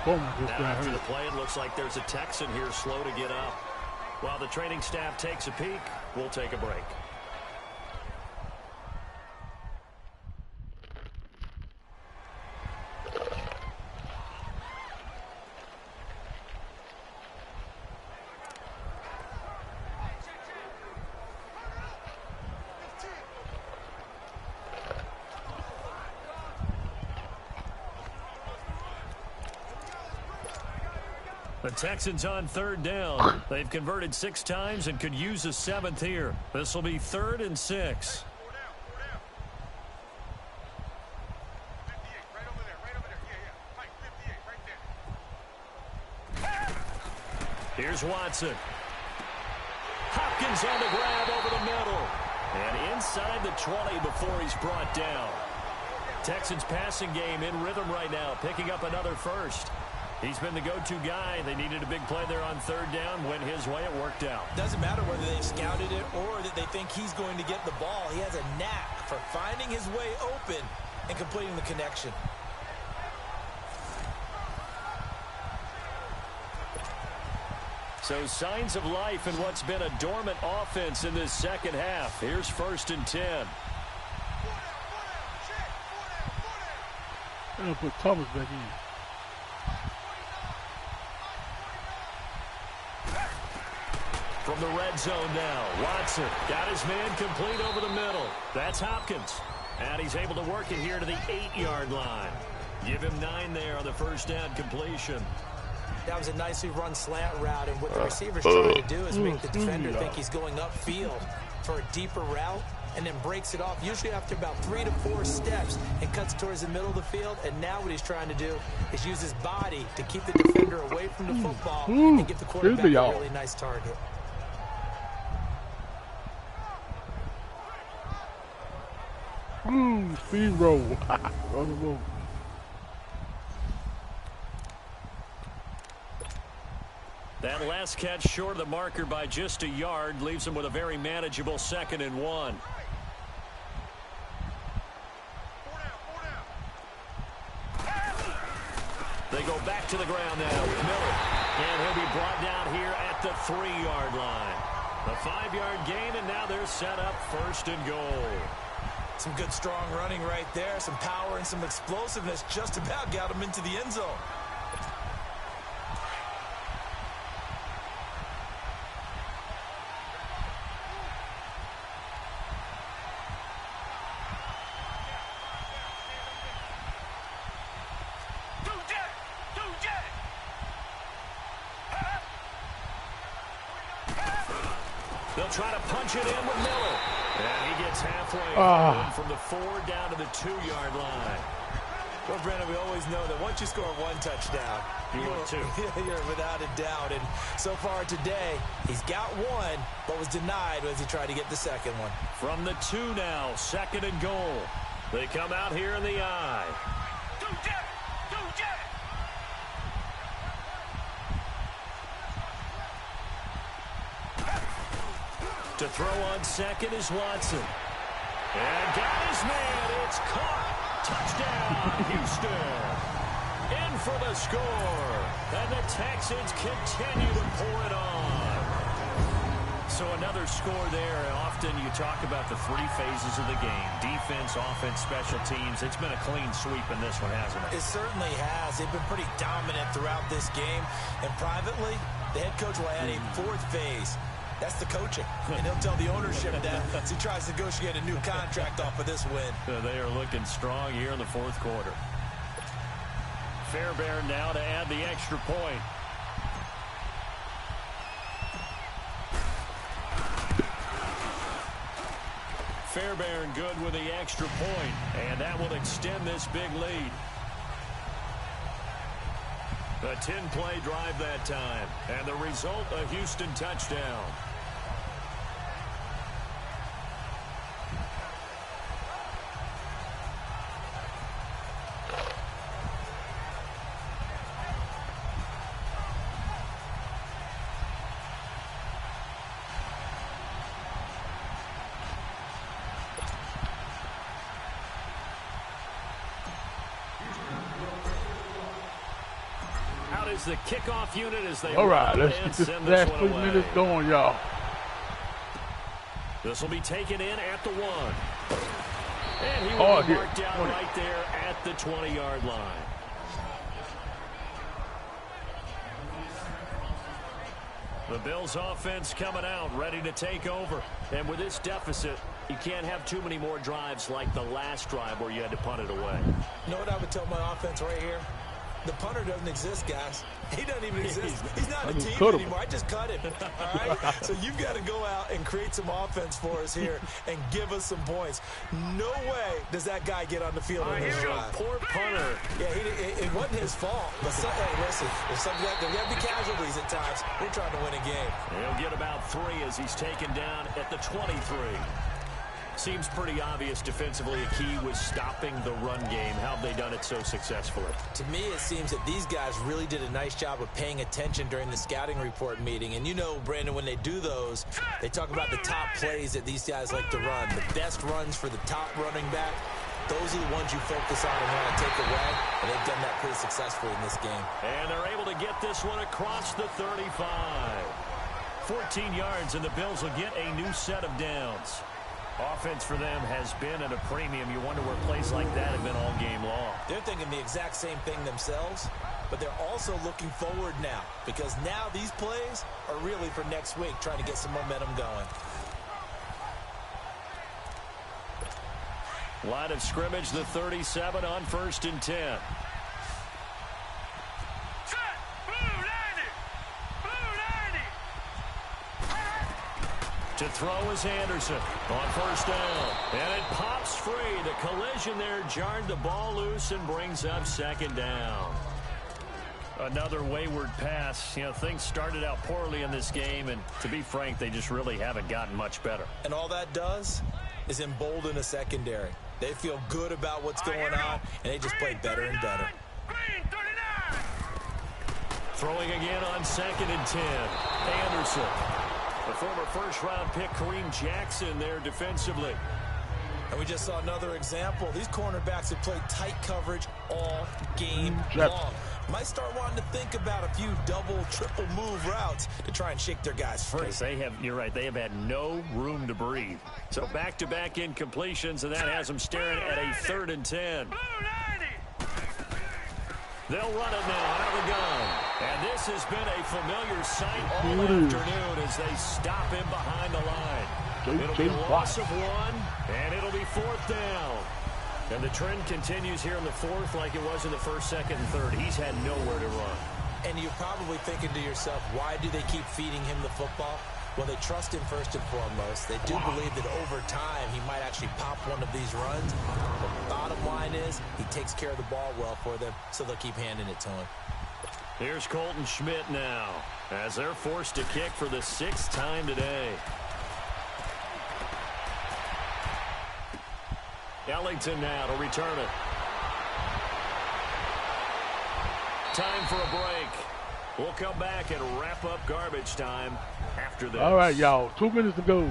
Foreman just Now got after hurt. the play, it looks like there's a Texan here slow to get up. While the training staff takes a peek, we'll take a break. The Texans on third down. They've converted 6 times and could use a 7th here. This will be 3rd and 6. Here's Watson. Hopkins on the grab over the middle. And inside the 20 before he's brought down. Texans passing game in rhythm right now, picking up another first. He's been the go-to guy. They needed a big play there on third down. Went his way. It worked out. Doesn't matter whether they've scouted it or that they think he's going to get the ball. He has a knack for finding his way open and completing the connection. So signs of life in what's been a dormant offense in this second half. Here's 1st and 10. I'm going to put Thomas back in. From the red zone now, Watson got his man complete over the middle. That's Hopkins. And he's able to work it here to the 8-yard line. Give him 9 there on the first down completion. That was a nicely run slant route, and what the receiver's trying to do is make the defender think he's going upfield for a deeper route and then breaks it off, usually after about 3 to 4 steps, and cuts towards the middle of the field. And now what he's trying to do is use his body to keep the defender away from the football and give the quarterback a really nice target. Speed roll. That last catch short of the marker by just a yard leaves him with a very manageable 2nd and 1. They go back to the ground now with Miller. And he'll be brought down here at the 3-yard line. A 5-yard gain, and now they're set up 1st and goal. Some good strong running right there. Some power and some explosiveness just about got him into the end zone. They'll try to punch it in with Miller. And he gets halfway from the 4 down to the 2-yard line. Well, Brandon, we always know that once you score 1 touchdown, you're without a doubt. And so far today, he's got 1, but was denied as he tried to get the second one. From the 2 now, 2nd and goal. They come out here in the I. To throw on 2nd is Watson. And got his man. It's caught. Touchdown, Houston. In for the score. And the Texans continue to pour it on. So another score there. Often you talk about the 3 phases of the game. Defense, offense, special teams. It's been a clean sweep in this one, hasn't it? It certainly has. They've been pretty dominant throughout this game. And privately, the head coach will add a 4th phase. That's the coaching. And he'll tell the ownership that as he tries to negotiate a new contract off of this win. They are looking strong here in the 4th quarter. Fairbairn now to add the extra point. Fairbairn good with the extra point, and that will extend this big lead. A 10-play drive that time, and the result, a Houston touchdown. Out is the kickoff unit as they all right, let's get this last 3 minutes going, y'all. This will be taken in at the 1. And he will be marked down right there at the 20-yard line. The Bills offense coming out, ready to take over. And with this deficit, you can't have too many more drives like the last drive where you had to punt it away. You know what I would tell my offense right here? The punter doesn't exist, guys. He doesn't even exist. He's not a team anymore. I just cut him. All right? So you've got to go out and create some offense for us here and give us some points. No way does that guy get on the field on this drive. Poor punter. Yeah, it wasn't his fault. But hey, listen, there's got to be casualties at times. We're trying to win a game. He'll get about 3 as he's taken down at the 23. Seems pretty obvious defensively a key was stopping the run game. How have they done it so successfully? To me, it seems that these guys really did a nice job of paying attention during the scouting report meeting. And you know, Brandon, when they do those, they talk about the top plays that these guys like to run. The best runs for the top running back, those are the ones you focus on and want to take away. And they've done that pretty successfully in this game. And they're able to get this one across the 35. 14 yards, and the Bills will get a new set of downs. Offense for them has been at a premium. You wonder where plays like that have been all game long. They're thinking the exact same thing themselves, but they're also looking forward now because now these plays are really for next week, trying to get some momentum going. Line of scrimmage, the 37 on 1st and 10. To throw is Anderson on 1st down. And it pops free. The collision there jarred the ball loose and brings up 2nd down. Another wayward pass. You know, things started out poorly in this game, and to be frank, they just really haven't gotten much better. And all that does is embolden a secondary. They feel good about what's going on, and they just play better and better. Throwing again on 2nd and 10. Anderson. The former first-round pick, Kareem Jackson, there defensively. And we just saw another example. These cornerbacks have played tight coverage all game long. Might start wanting to think about a few double, triple move routes to try and shake their guys free. Yes, you're right, they have had no room to breathe. So back-to-back incompletions, and that has them staring at a 3rd and 10. They'll run it now out of the gun. And this has been a familiar sight all afternoon as they stop him behind the line. It'll be a loss of 1, and it'll be 4th down. And the trend continues here in the 4th like it was in the 1st, 2nd, and 3rd. He's had nowhere to run. And you're probably thinking to yourself, why do they keep feeding him the football? Well, they trust him first and foremost. They do believe that over time he might actually pop one of these runs. But the bottom line is he takes care of the ball well for them, so they'll keep handing it to him. Here's Colton Schmidt now as they're forced to kick for the 6th time today. Ellington now to return it. Time for a break. We'll come back and wrap up garbage time after this. All right, y'all. 2 minutes to go.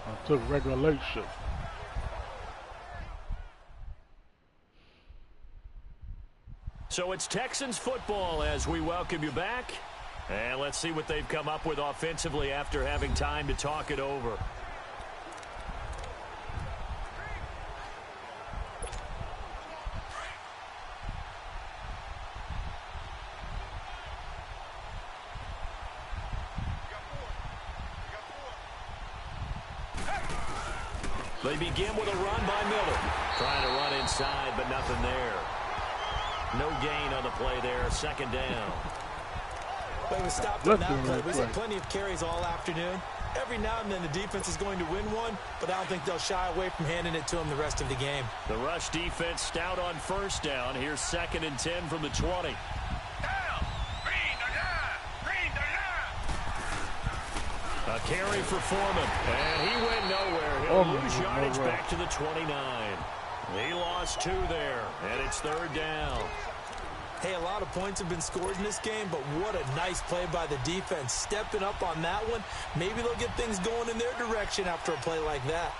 Until regulation. So it's Texans football as we welcome you back. And let's see what they've come up with offensively after having time to talk it over. They begin with a run by Miller. Trying to run inside, but nothing there. No gain on the play there. 2nd down. But he was stopped on that play. We've seen plenty of carries all afternoon. Every now and then the defense is going to win one, but I don't think they'll shy away from handing it to them the rest of the game. The rush defense stout on first down. Here's 2nd and 10 from the 20. A carry for Foreman, and he went nowhere. He'll lose yardage back to the 29. He lost 2 there, and it's 3rd down. Hey, a lot of points have been scored in this game, but what a nice play by the defense. Stepping up on that one, maybe they'll get things going in their direction after a play like that.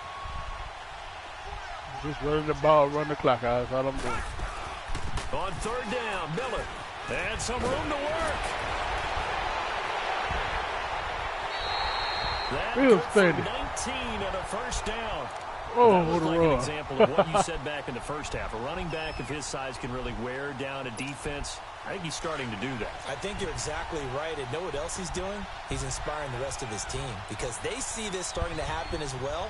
Just running the ball, run the clock, guys. That's all I'm doing. On 3rd down, Miller. And some room to work. That good for 19 and a first down. Oh, that what a like run. an example of what you said back in the first half. A running back of his size can really wear down a defense. I think he's starting to do that. I think you're exactly right. And know what else he's doing? He's inspiring the rest of his team because they see this starting to happen as well.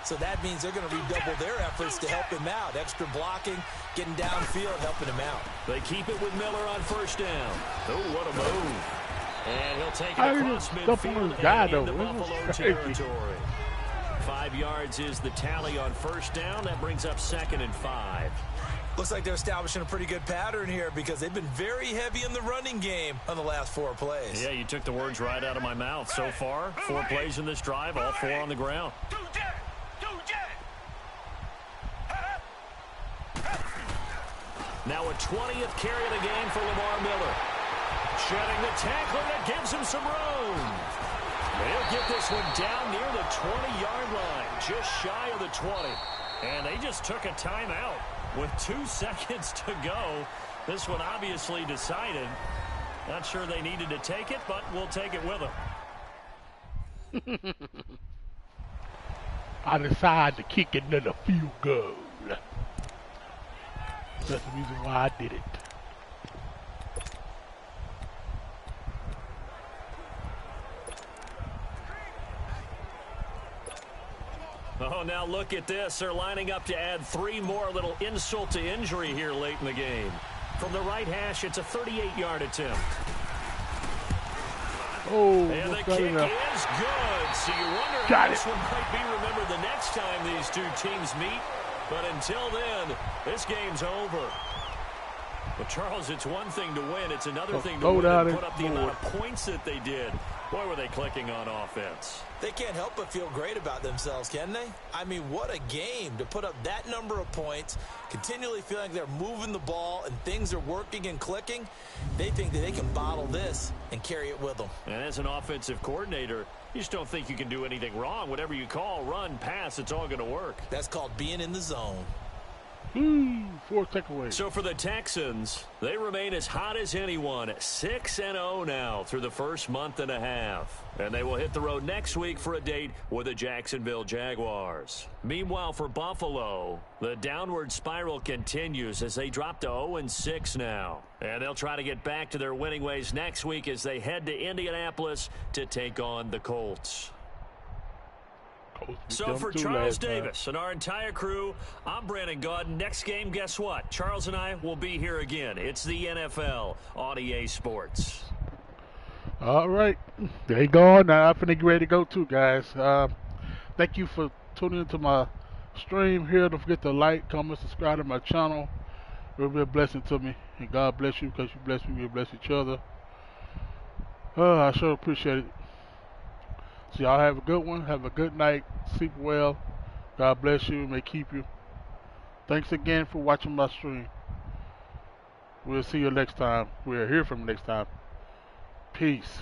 So that means they're going to redouble their efforts to help him out. Extra blocking, getting downfield, helping him out. They keep it with Miller on first down. Oh, what a move. And he'll take it across midfield and into Buffalo territory. 5 yards is the tally on first down. That brings up 2nd and 5. Looks like they're establishing a pretty good pattern here because they've been very heavy in the running game on the last 4 plays. Yeah, you took the words right out of my mouth. So far, 4 plays in this drive, all 4 on the ground. Now a 20th carry of the game for Lamar Miller. Shedding the tackler that gives him some room. They'll get this one down near the 20-yard line, just shy of the 20. And they just took a timeout with 2 seconds to go. This one obviously decided. Not sure they needed to take it, but we'll take it with them. I decided to kick another field goal. That's the reason why I did it. Oh, now look at this. They're lining up to add 3 more, a little insult to injury here late in the game. From the right hash, it's a 38-yard attempt. Oh, and the kick is good. So you wonder how this one might be remembered the next time these 2 teams meet. But until then, this game's over. But, Charles, it's one thing to win. It's another thing to win and put up the amount of points that they did. Boy, were they clicking on offense. They can't help but feel great about themselves, can they? I mean, what a game to put up that number of points, continually feeling like they're moving the ball and things are working and clicking. They think that they can bottle this and carry it with them. And as an offensive coordinator, you just don't think you can do anything wrong. Whatever you call, run, pass, it's all going to work. That's called being in the zone. 4 takeaways. So for the Texans, they remain as hot as anyone. 6-0 now through the first month and a half. And they will hit the road next week for a date with the Jacksonville Jaguars. Meanwhile, for Buffalo, the downward spiral continues as they drop to 0-6 now. And they'll try to get back to their winning ways next week as they head to Indianapolis to take on the Colts. So for Charles Davis and our entire crew, I'm Brandon Gaudin. Next game, guess what? Charles and I will be here again. It's the NFL on EA Sports. All right. They gone. Now I'm finna get ready to go too, guys. Thank you for tuning into my stream here. Don't forget to like, comment, subscribe to my channel. It will be a blessing to me. And God bless you because you bless me. We bless each other. I sure appreciate it. So y'all have a good one. Have a good night. Sleep well. God bless you. May keep you. Thanks again for watching my stream. We'll see you next time. We'll hear from you next time. Peace.